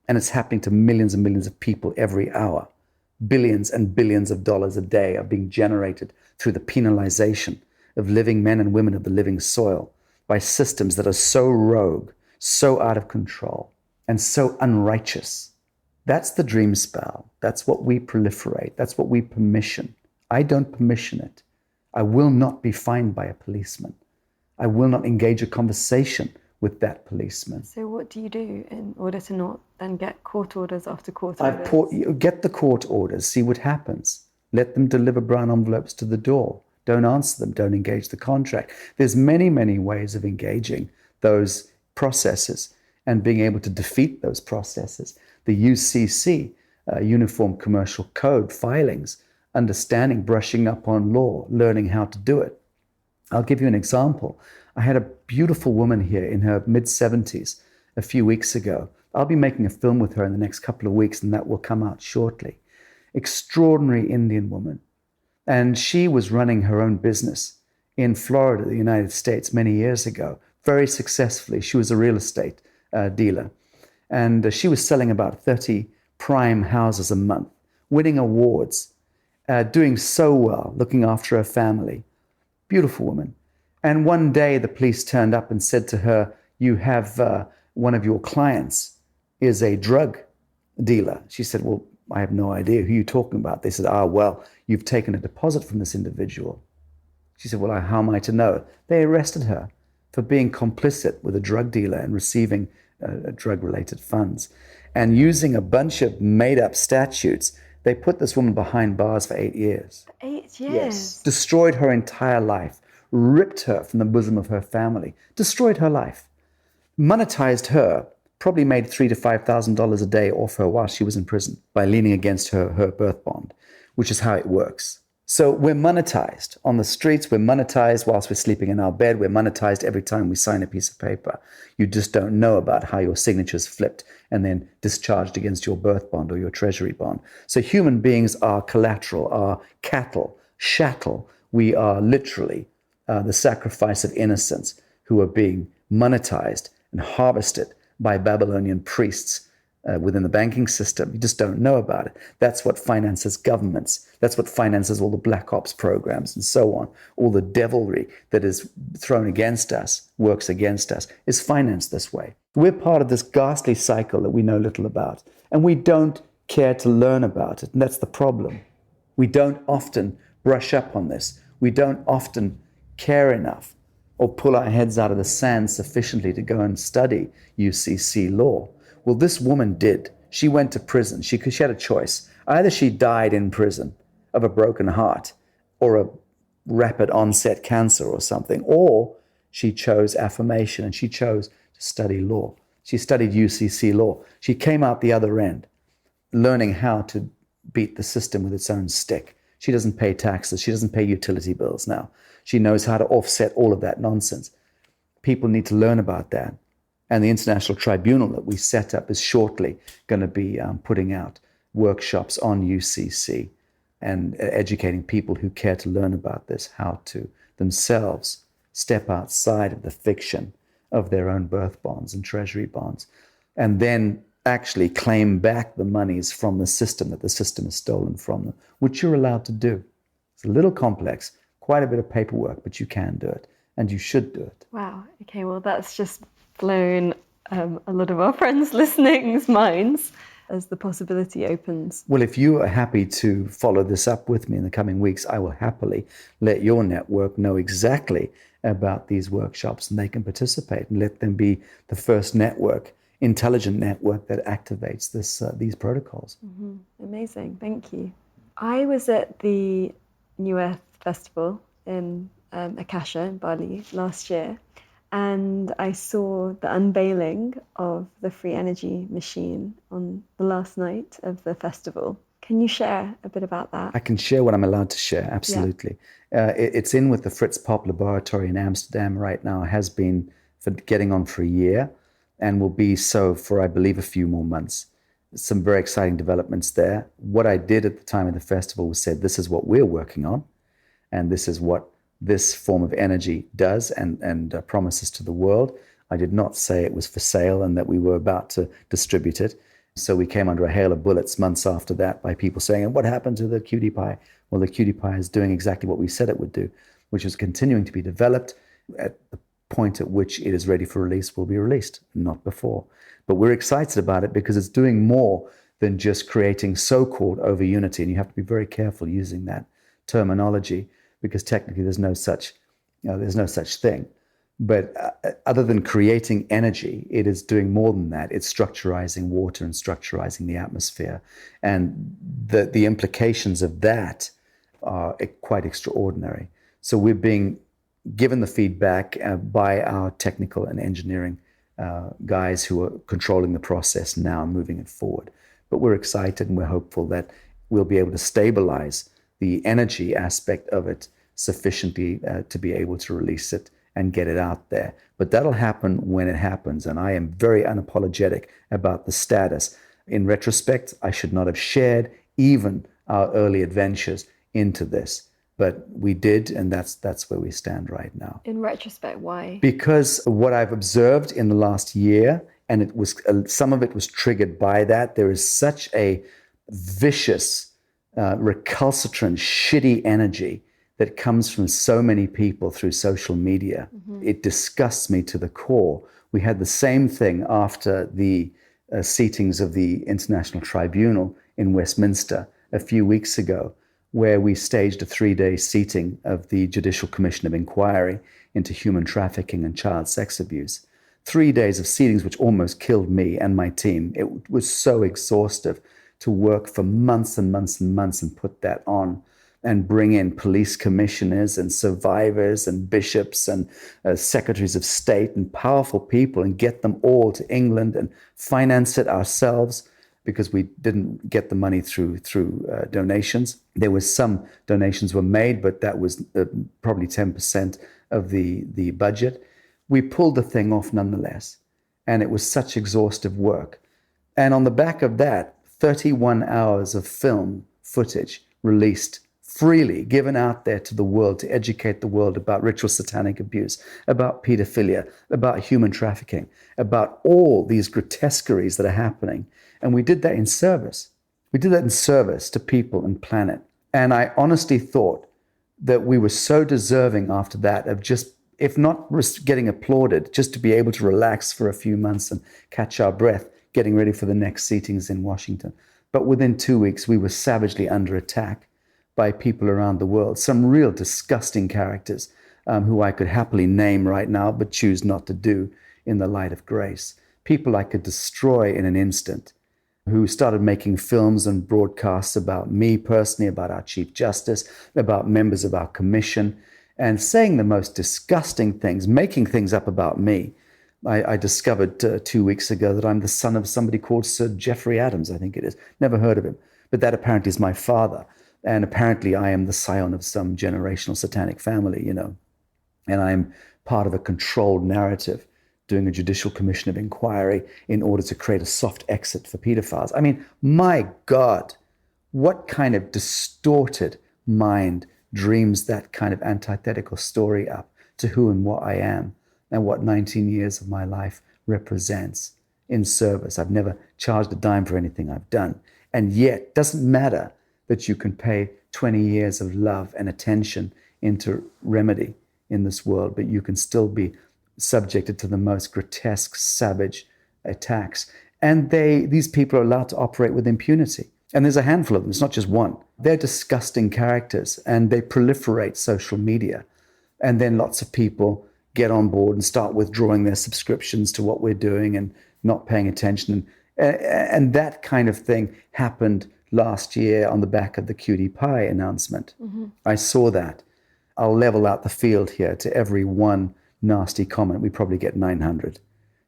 And it's happening to millions and millions of people every hour. Billions and billions of dollars a day are being generated through the penalization of living men and women of the living soil by systems that are so rogue, so out of control, and so unrighteous. That's the dream spell. That's what we proliferate. That's what we permission. I don't permission it. I will not be fined by a policeman. I will not engage a conversation with that policeman. So what do you do in order to not then get court orders after court orders? Get the court orders, see what happens. Let them deliver brown envelopes to the door. Don't answer them, don't engage the contract. There's many, many ways of engaging those processes and being able to defeat those processes. The UCC, Uniform Commercial Code filings, understanding, brushing up on law, learning how to do it. I'll give you an example. I had a beautiful woman here in her mid-70s a few weeks ago. I'll be making a film with her in the next couple of weeks, and that will come out shortly. Extraordinary Indian woman, And she was running her own business in Florida, the United States, many years ago, very successfully. She was a real estate dealer. And she was selling about 30 prime houses a month, winning awards, doing so well, looking after her family. Beautiful woman. And one day the police turned up and said to her, you have one of your clients is a drug dealer. She said, well, I have no idea who you're talking about. They said, well, you've taken a deposit from this individual. She said, well, how am I to know? They arrested her for being complicit with a drug dealer and receiving drug-related funds. And using a bunch of made-up statutes, they put this woman behind bars for 8 years. 8 years? Yes. Destroyed her entire life, ripped her from the bosom of her family, destroyed her life, monetized her, probably made $3,000 to $5,000 a day off her while she was in prison by leaning against her birth bond, which is how it works. So we're monetized on the streets. We're monetized whilst we're sleeping in our bed. We're monetized every time we sign a piece of paper. You just don't know about how your signature's flipped and then discharged against your birth bond or your treasury bond. So human beings are collateral, are cattle, chattel. We are literally the sacrifice of innocents who are being monetized and harvested by Babylonian priests within the banking system. You just don't know about it. That's what finances governments. That's what finances all the black ops programs and so on. All the devilry that is thrown against us, works against us, is financed this way. We're part of this ghastly cycle that we know little about, and we don't care to learn about it, and that's the problem. We don't often brush up on this. We don't often care enough or pull our heads out of the sand sufficiently to go and study UCC law. Well, this woman did. She went to prison. She had a choice. Either she died in prison of a broken heart or a rapid onset cancer or something, or she chose affirmation and she chose to study law. She studied UCC law. She came out the other end, learning how to beat the system with its own stick. She doesn't pay taxes. She doesn't pay utility bills now. She knows how to offset all of that nonsense. People need to learn about that. And the International Tribunal that we set up is shortly going to be putting out workshops on UCC and educating people who care to learn about this, how to themselves step outside of the fiction of their own birth bonds and treasury bonds, and then actually claim back the monies from the system that the system has stolen from them, which you're allowed to do. It's a little complex, quite a bit of paperwork, but you can do it, and you should do it. Wow. Okay, well, that's just blown a lot of our friends listening's minds as the possibility opens. Well, if you are happy to follow this up with me in the coming weeks, I will happily let your network know exactly about these workshops, and they can participate and let them be the first network, intelligent network that activates these protocols. Mm-hmm. Amazing. Thank you. I was at the New Earth Festival in Akasha in Bali last year, and I saw the unveiling of the free energy machine on the last night of the festival. Can you share a bit about that? I can share what I'm allowed to share, absolutely. Yeah. It's in with the Fritz Pop Laboratory in Amsterdam right now, has been for getting on for a year, and will be so for, I believe, a few more months. Some very exciting developments there. What I did at the time of the festival was said, this is what we're working on, and this is what this form of energy does and promises to the world. I did not say it was for sale and that we were about to distribute it. So we came under a hail of bullets months after that by people saying, and what happened to the cutie pie? Well, the cutie pie is doing exactly what we said it would do, which is continuing to be developed. At the point at which it is ready for release will be released, not before. But we're excited about it because it's doing more than just creating so-called over unity. And you have to be very careful using that terminology, because technically there's no such thing. But other than creating energy, it is doing more than that. It's structurizing water and structurizing the atmosphere. And the implications of that are quite extraordinary. So we're being given the feedback by our technical and engineering guys who are controlling the process now and moving it forward. But we're excited and we're hopeful that we'll be able to stabilize the energy aspect of it sufficiently to be able to release it and get it out there. But that'll happen when it happens. And I am very unapologetic about the status. In retrospect, I should not have shared even our early adventures into this. But we did, and that's where we stand right now. In retrospect, why? Because what I've observed in the last year, and it was some of it was triggered by that, there is such a vicious, recalcitrant, shitty energy that comes from so many people through social media. It disgusts me to the core. We had the same thing after the seatings of the International Tribunal in Westminster a few weeks ago, where we staged a 3-day seating of the Judicial Commission of Inquiry into human trafficking and child sex abuse. 3 days of seatings, which almost killed me and my team. It was so exhaustive to work for months and months and months and put that on and bring in police commissioners and survivors and bishops and secretaries of state and powerful people and get them all to England and finance it ourselves, because we didn't get the money through donations. There was some donations were made, but that was probably 10% of the budget. We pulled the thing off nonetheless, and it was such exhaustive work. And on the back of that, 31 hours of film footage released freely, given out there to the world to educate the world about ritual satanic abuse, about pedophilia, about human trafficking, about all these grotesqueries that are happening. And we did that in service. We did that in service to people and planet. And I honestly thought that we were so deserving after that of just, if not getting applauded, just to be able to relax for a few months and catch our breath, getting ready for the next seatings in Washington. But within 2 weeks, we were savagely under attack by people around the world, some real disgusting characters who I could happily name right now, but choose not to do in the light of grace. People I could destroy in an instant, who started making films and broadcasts about me personally, about our Chief Justice, about members of our commission, and saying the most disgusting things, making things up about me. I discovered 2 weeks ago that I'm the son of somebody called Sir Jeffrey Adams, I think it is. Never heard of him. But that apparently is my father. And apparently I am the scion of some generational satanic family, you know. And I'm part of a controlled narrative, doing a judicial commission of inquiry in order to create a soft exit for pedophiles. I mean, my God, what kind of distorted mind dreams that kind of antithetical story up to who and what I am and what 19 years of my life represents in service. I've never charged a dime for anything I've done. And yet, it doesn't matter that you can pay 20 years of love and attention into remedy in this world, but you can still be subjected to the most grotesque, savage attacks. And these people are allowed to operate with impunity. And there's a handful of them, it's not just one. They're disgusting characters, and they proliferate social media. And then lots of people get on board and start withdrawing their subscriptions to what we're doing and not paying attention. And that kind of thing happened last year on the back of the Cutie Pie announcement. I saw that. I'll level out the field here. To every one nasty comment, we probably get 900.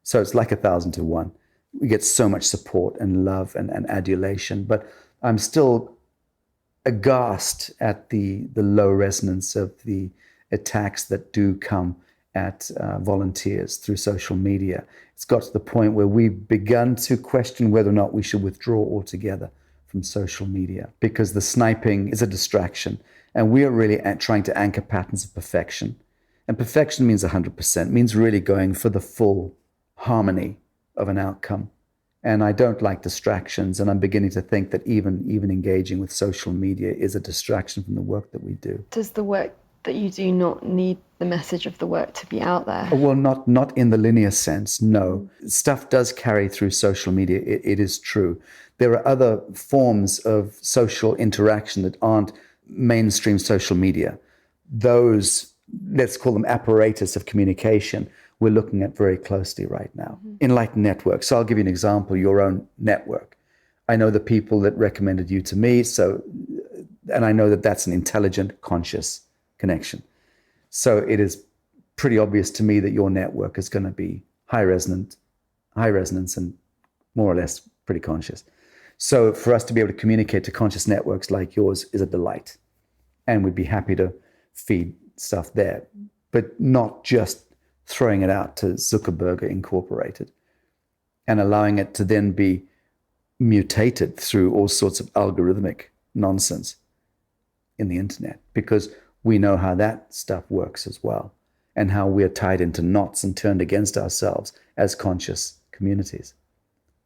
So it's like 1,000 to 1. We get so much support and love and adulation, but I'm still aghast at the low resonance of the attacks that do come at volunteers through social media. It's got to the point where we've begun to question whether or not we should withdraw altogether from social media, because the sniping is a distraction, and we are really trying to anchor patterns of perfection. And perfection means 100%, means really going for the full harmony of an outcome. And I don't like distractions, and I'm beginning to think that even engaging with social media is a distraction from the work that we do. Does the work that you do not need the message of the work to be out there? Well, not in the linear sense, no. Stuff does carry through social media, it is true. There are other forms of social interaction that aren't mainstream social media. Those, let's call them apparatus of communication, we're looking at very closely right now. Enlightened networks. So I'll give you an example, your own network. I know the people that recommended you to me, and I know that that's an intelligent, conscious connection. So it is pretty obvious to me that your network is going to be high resonance, and more or less pretty conscious. So for us to be able to communicate to conscious networks like yours is a delight. And we'd be happy to feed stuff there, but not just throwing it out to Zuckerberg Incorporated and allowing it to then be mutated through all sorts of algorithmic nonsense. in the internet, because we know how that stuff works as well, and how we're tied into knots and turned against ourselves as conscious communities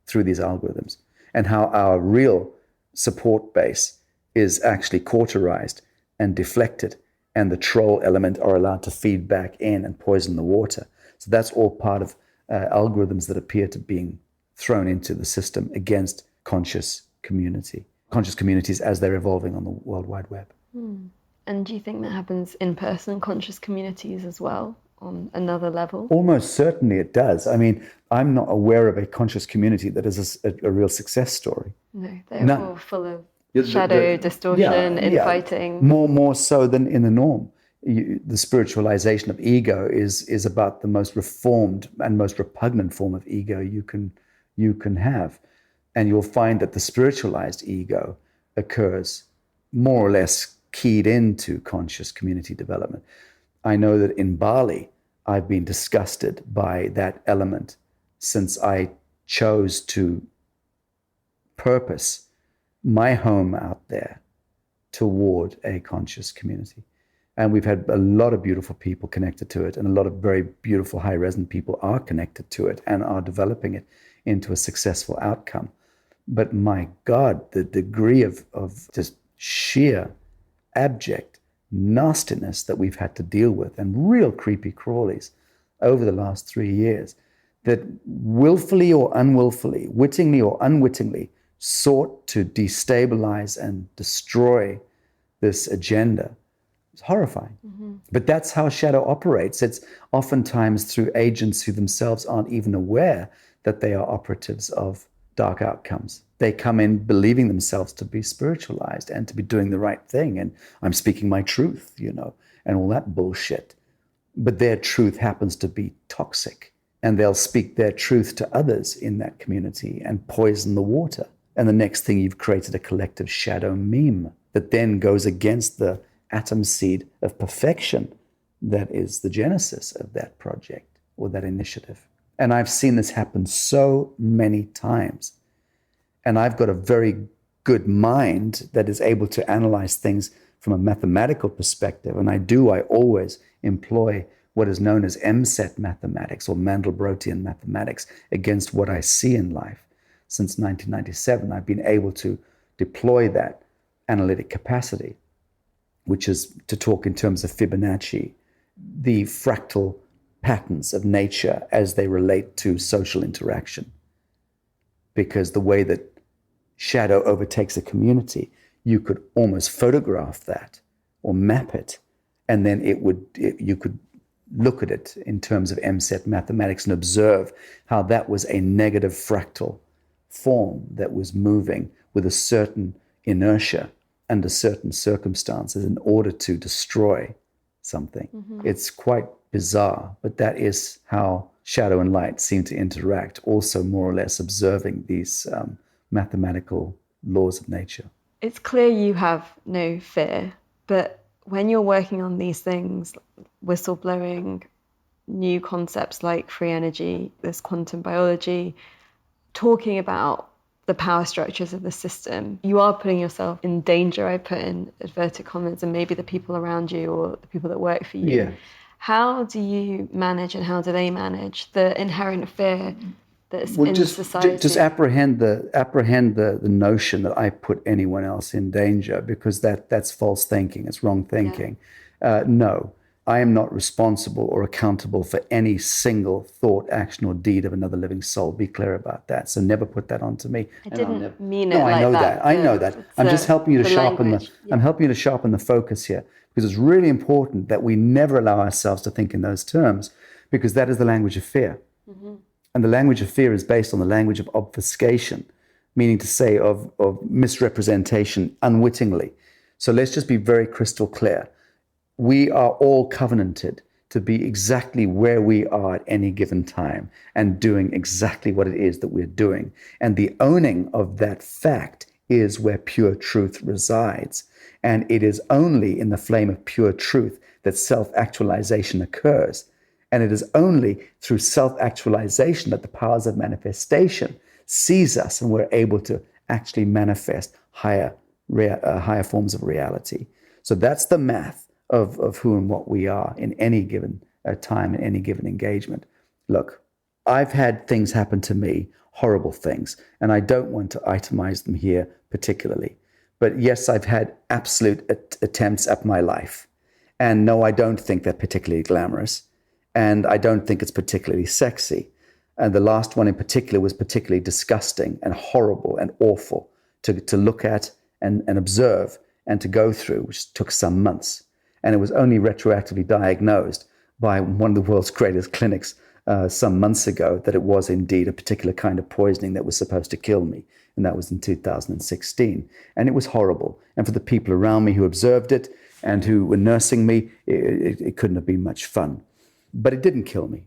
through these algorithms, and how our real support base is actually cauterized and deflected, and the troll element are allowed to feed back in and poison the water. So that's all part of algorithms that appear to being thrown into the system against conscious communities as they're evolving on the World Wide Web. And do you think that happens in person, conscious communities as well, on another level? Almost certainly it does. I mean, I'm not aware of a conscious community that is a real success story. No, they're all full of shadow, distortion, infighting. More so than in the norm. The spiritualization of ego is about the most reformed and most repugnant form of ego you can have. And you'll find that the spiritualized ego occurs more or less keyed into conscious community development. I know that in Bali, I've been disgusted by that element since I chose to purpose my home out there toward a conscious community. And we've had a lot of beautiful people connected to it, and a lot of very beautiful high resonant people are connected to it and are developing it into a successful outcome. But my God, the degree of just sheer abject nastiness that we've had to deal with, and real creepy crawlies over the last 3 years, that willfully or unwillfully, wittingly or unwittingly, sought to destabilize and destroy this agenda. It's horrifying. But that's how shadow operates. It's oftentimes through agents who themselves aren't even aware that they are operatives of dark outcomes. They come in believing themselves to be spiritualized and to be doing the right thing, and I'm speaking my truth, and all that bullshit. But their truth happens to be toxic, and they'll speak their truth to others in that community and poison the water. And the next thing, you've created a collective shadow meme that then goes against the atom seed of perfection that is the genesis of that project or that initiative. And I've seen this happen so many times. And I've got a very good mind that is able to analyze things from a mathematical perspective. And I always employ what is known as MSET mathematics or Mandelbrottian mathematics against what I see in life. Since 1997, I've been able to deploy that analytic capacity, which is to talk in terms of Fibonacci, the fractal patterns of nature as they relate to social interaction. Because the way that shadow overtakes a community, you could almost photograph that or map it, and then you could look at it in terms of MSET mathematics and observe how that was a negative fractal form that was moving with a certain inertia under certain circumstances in order to destroy something. It's quite bizarre, but that is how shadow and light seem to interact, also more or less observing these mathematical laws of nature. It's clear you have no fear, but when you're working on these things, whistleblowing, new concepts like free energy, this quantum biology, talking about the power structures of the system, you are putting yourself in danger. I put in inverted commas, and maybe the people around you or the people that work for you. Yeah. How do you manage, and how do they manage the inherent fear that's in just, society? Just apprehend the notion that I put anyone else in danger, because that's false thinking. It's wrong thinking. Yeah. No, I am not responsible or accountable for any single thought, action, or deed of another living soul. Be clear about that. So never put that onto me. I didn't mean it no, like I know that. I know that. I'm just helping you to sharpen language. I'm helping you to sharpen the focus here, because it's really important that we never allow ourselves to think in those terms, because that is the language of fear. And the language of fear is based on the language of obfuscation, meaning to say of misrepresentation unwittingly. So let's just be very crystal clear. We are all covenanted to be exactly where we are at any given time and doing exactly what it is that we're doing. And the owning of that fact is where pure truth resides. And it is only in the flame of pure truth that self-actualization occurs. And it is only through self-actualization that the powers of manifestation seize us, and we're able to actually manifest higher forms of reality. So that's the math of who and what we are in any given time, in any given engagement. Look, I've had things happen to me, horrible things, and I don't want to itemize them here particularly. But yes, I've had absolute attempts at my life. And no, I don't think they're particularly glamorous. And I don't think it's particularly sexy. And the last one in particular was particularly disgusting and horrible and awful to look at and observe and to go through, which took some months. And it was only retroactively diagnosed by one of the world's greatest clinics some months ago that it was indeed a particular kind of poisoning that was supposed to kill me. And that was in 2016. And it was horrible. And for the people around me who observed it and who were nursing me, it couldn't have been much fun. But it didn't kill me.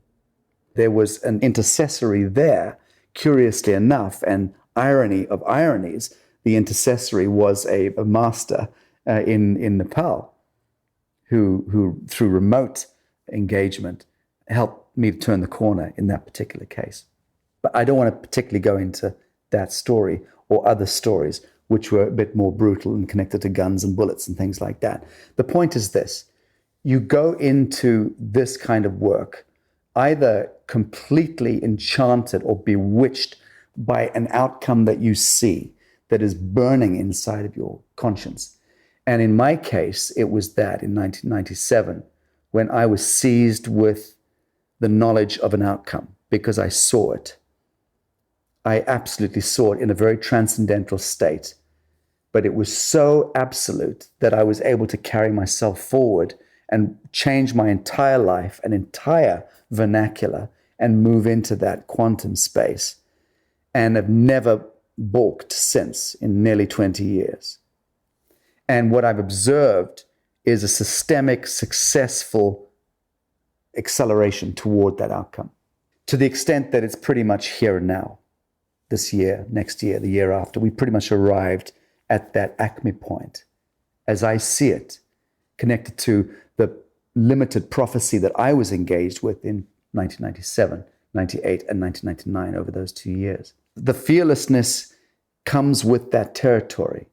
There was an intercessory there, curiously enough, and irony of ironies, the intercessory was a master in Nepal who, through remote engagement, helped me to turn the corner in that particular case. But I don't want to particularly go into that story or other stories which were a bit more brutal and connected to guns and bullets and things like that. The point is this: you go into this kind of work either completely enchanted or bewitched by an outcome that you see that is burning inside of your conscience. And in my case, it was that in 1997, when I was seized with the knowledge of an outcome because I saw it. I absolutely saw it in a very transcendental state, but it was so absolute that I was able to carry myself forward and change my entire life, an entire vernacular, and move into that quantum space, and have never balked since in nearly 20 years. And what I've observed is a systemic, successful acceleration toward that outcome, to the extent that it's pretty much here and now. This year, next year, the year after, we pretty much arrived at that acme point, as I see it, connected to the limited prophecy that I was engaged with in 1997, 98, and 1999 over those 2 years. The fearlessness comes with that territory.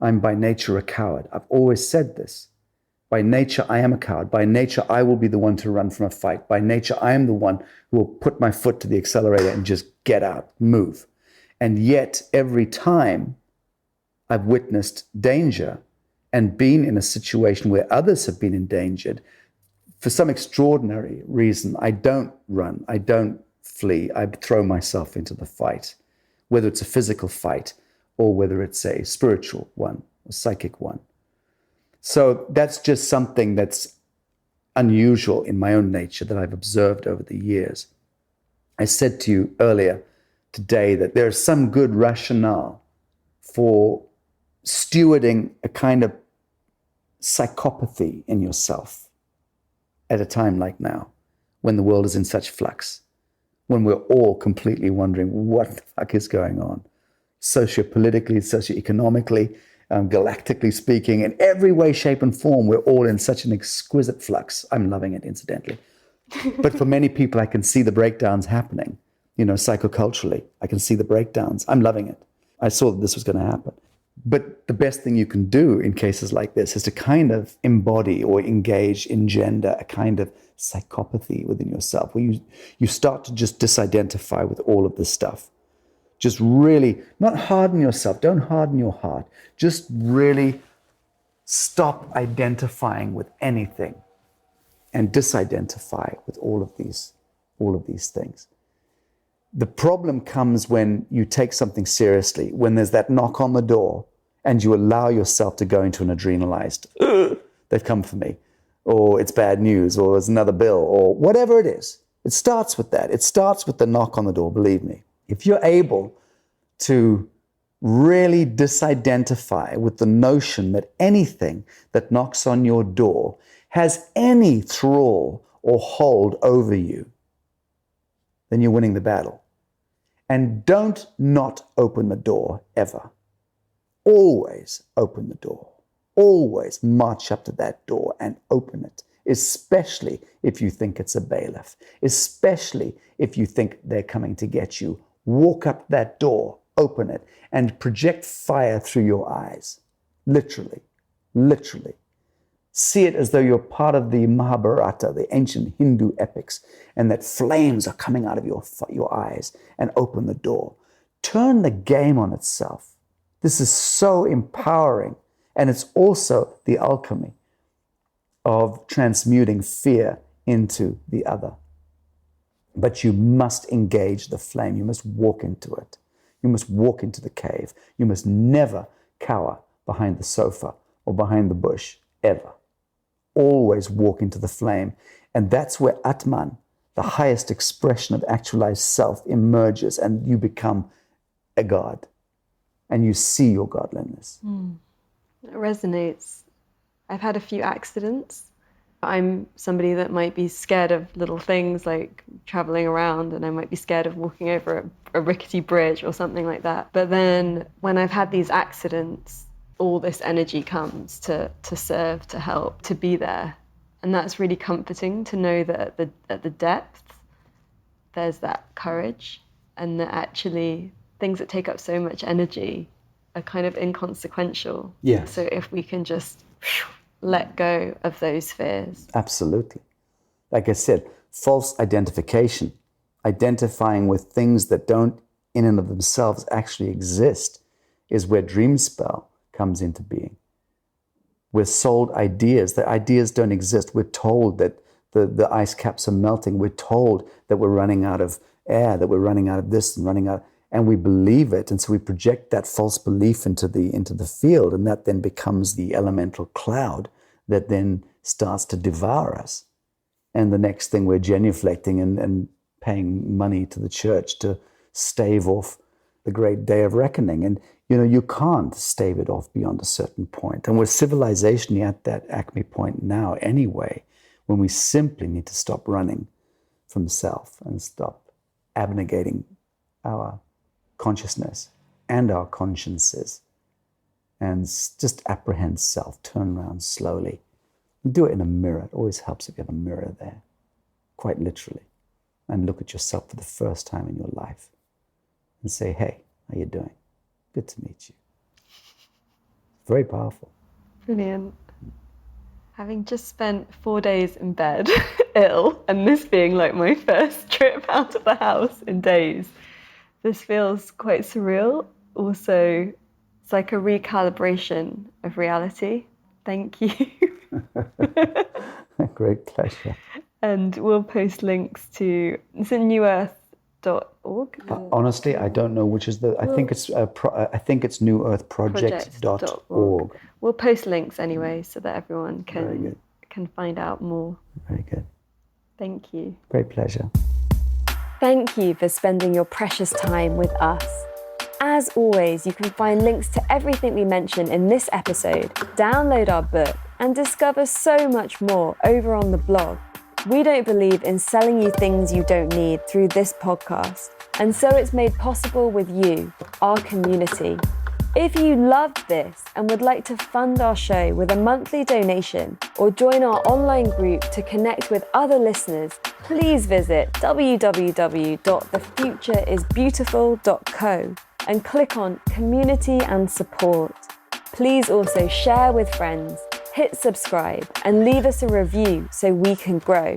I'm by nature a coward. I've always said this. By nature, I am a coward. By nature, I will be the one to run from a fight. By nature, I am the one who will put my foot to the accelerator and just get out, move. And yet, every time I've witnessed danger and been in a situation where others have been endangered, for some extraordinary reason, I don't run, I don't flee, I throw myself into the fight, whether it's a physical fight or whether it's a spiritual one, a psychic one. So that's just something that's unusual in my own nature that I've observed over the years. I said to you earlier today that there's some good rationale for stewarding a kind of psychopathy in yourself at a time like now, when the world is in such flux, when we're all completely wondering what the fuck is going on, sociopolitically, socioeconomically, galactically speaking, in every way, shape, and form, we're all in such an exquisite flux. I'm loving it, incidentally. But for many people, I can see the breakdowns happening, psychoculturally. I can see the breakdowns. I'm loving it. I saw that this was going to happen. But the best thing you can do in cases like this is to kind of embody or engender a kind of psychopathy within yourself, where you start to just disidentify with all of this stuff. Just really, not harden yourself, don't harden your heart. Just really stop identifying with anything and disidentify with all of these things. The problem comes when you take something seriously, when there's that knock on the door and you allow yourself to go into an adrenalized, they've come for me, or it's bad news, or there's another bill, or whatever it is. It starts with that. It starts with the knock on the door, believe me. If you're able to really disidentify with the notion that anything that knocks on your door has any thrall or hold over you, then you're winning the battle. And don't not open the door ever. Always open the door. Always march up to that door and open it, especially if you think it's a bailiff, especially if you think they're coming to get you. Walk up that door, open it, and project fire through your eyes. Literally, literally. See it as though you're part of the Mahabharata, the ancient Hindu epics, and that flames are coming out of your eyes and open the door. Turn the game on itself. This is so empowering, and it's also the alchemy of transmuting fear into the other. But you must engage the flame. You must walk into it. You must walk into the cave. You must never cower behind the sofa or behind the bush, ever. Always walk into the flame. And that's where Atman, the highest expression of actualized self, emerges, and you become a god. And you see your godliness. It resonates. I've had a few accidents. I'm somebody that might be scared of little things like traveling around, and I might be scared of walking over a rickety bridge or something like that. But then when I've had these accidents, all this energy comes to serve, to help, to be there. And that's really comforting to know that at the depth, there's that courage, and that actually things that take up so much energy are kind of inconsequential. Yes. So if we can just let go of those fears. Absolutely. Like I said, false identification, identifying with things that don't in and of themselves actually exist, is where dream spell comes into being. We're sold ideas. The ideas don't exist. We're told that the ice caps are melting. We're told that we're running out of air, that we're running out of this and running out, and we believe it. And so we project that false belief into the field, and that then becomes the elemental cloud that then starts to devour us. And the next thing, we're genuflecting and paying money to the church to stave off the great day of reckoning. And you can't stave it off beyond a certain point. And we're civilization at that acme point now anyway, when we simply need to stop running from self and stop abnegating our consciousness and our consciences and just apprehend self, turn around slowly. Do it in a mirror. It always helps if you have a mirror there, quite literally, and look at yourself for the first time in your life and say, hey, how you doing? Good to meet you. Very powerful. Brilliant. Having just spent 4 days in bed, ill, and this being like my first trip out of the house in days, this feels quite surreal. Also, it's like a recalibration of reality. Thank you. Great pleasure. And we'll post links to, is it newearth.org? Honestly, I don't know which is the. I think it's newearthproject.org. We'll post links anyway so that everyone can find out more. Very good. Thank you. Great pleasure. Thank you for spending your precious time with us. As always, you can find links to everything we mentioned in this episode, download our book, and discover so much more over on the blog. We don't believe in selling you things you don't need through this podcast, and so it's made possible with you, our community. If you loved this and would like to fund our show with a monthly donation or join our online group to connect with other listeners, please visit www.thefutureisbeautiful.co and click on Community and Support. Please also share with friends, hit subscribe, and leave us a review so we can grow.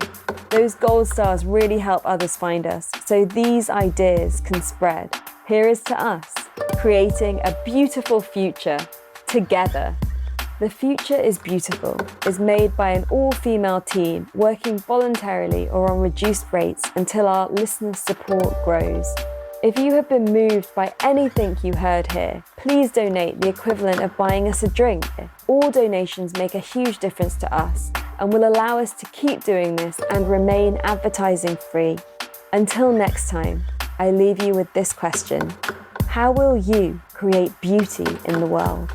Those gold stars really help others find us, so these ideas can spread. Here is to us, creating a beautiful future together. The Future is Beautiful is made by an all-female team working voluntarily or on reduced rates until our listener support grows. If you have been moved by anything you heard here, please donate the equivalent of buying us a drink. All donations make a huge difference to us and will allow us to keep doing this and remain advertising free. Until next time, I leave you with this question. How will you create beauty in the world?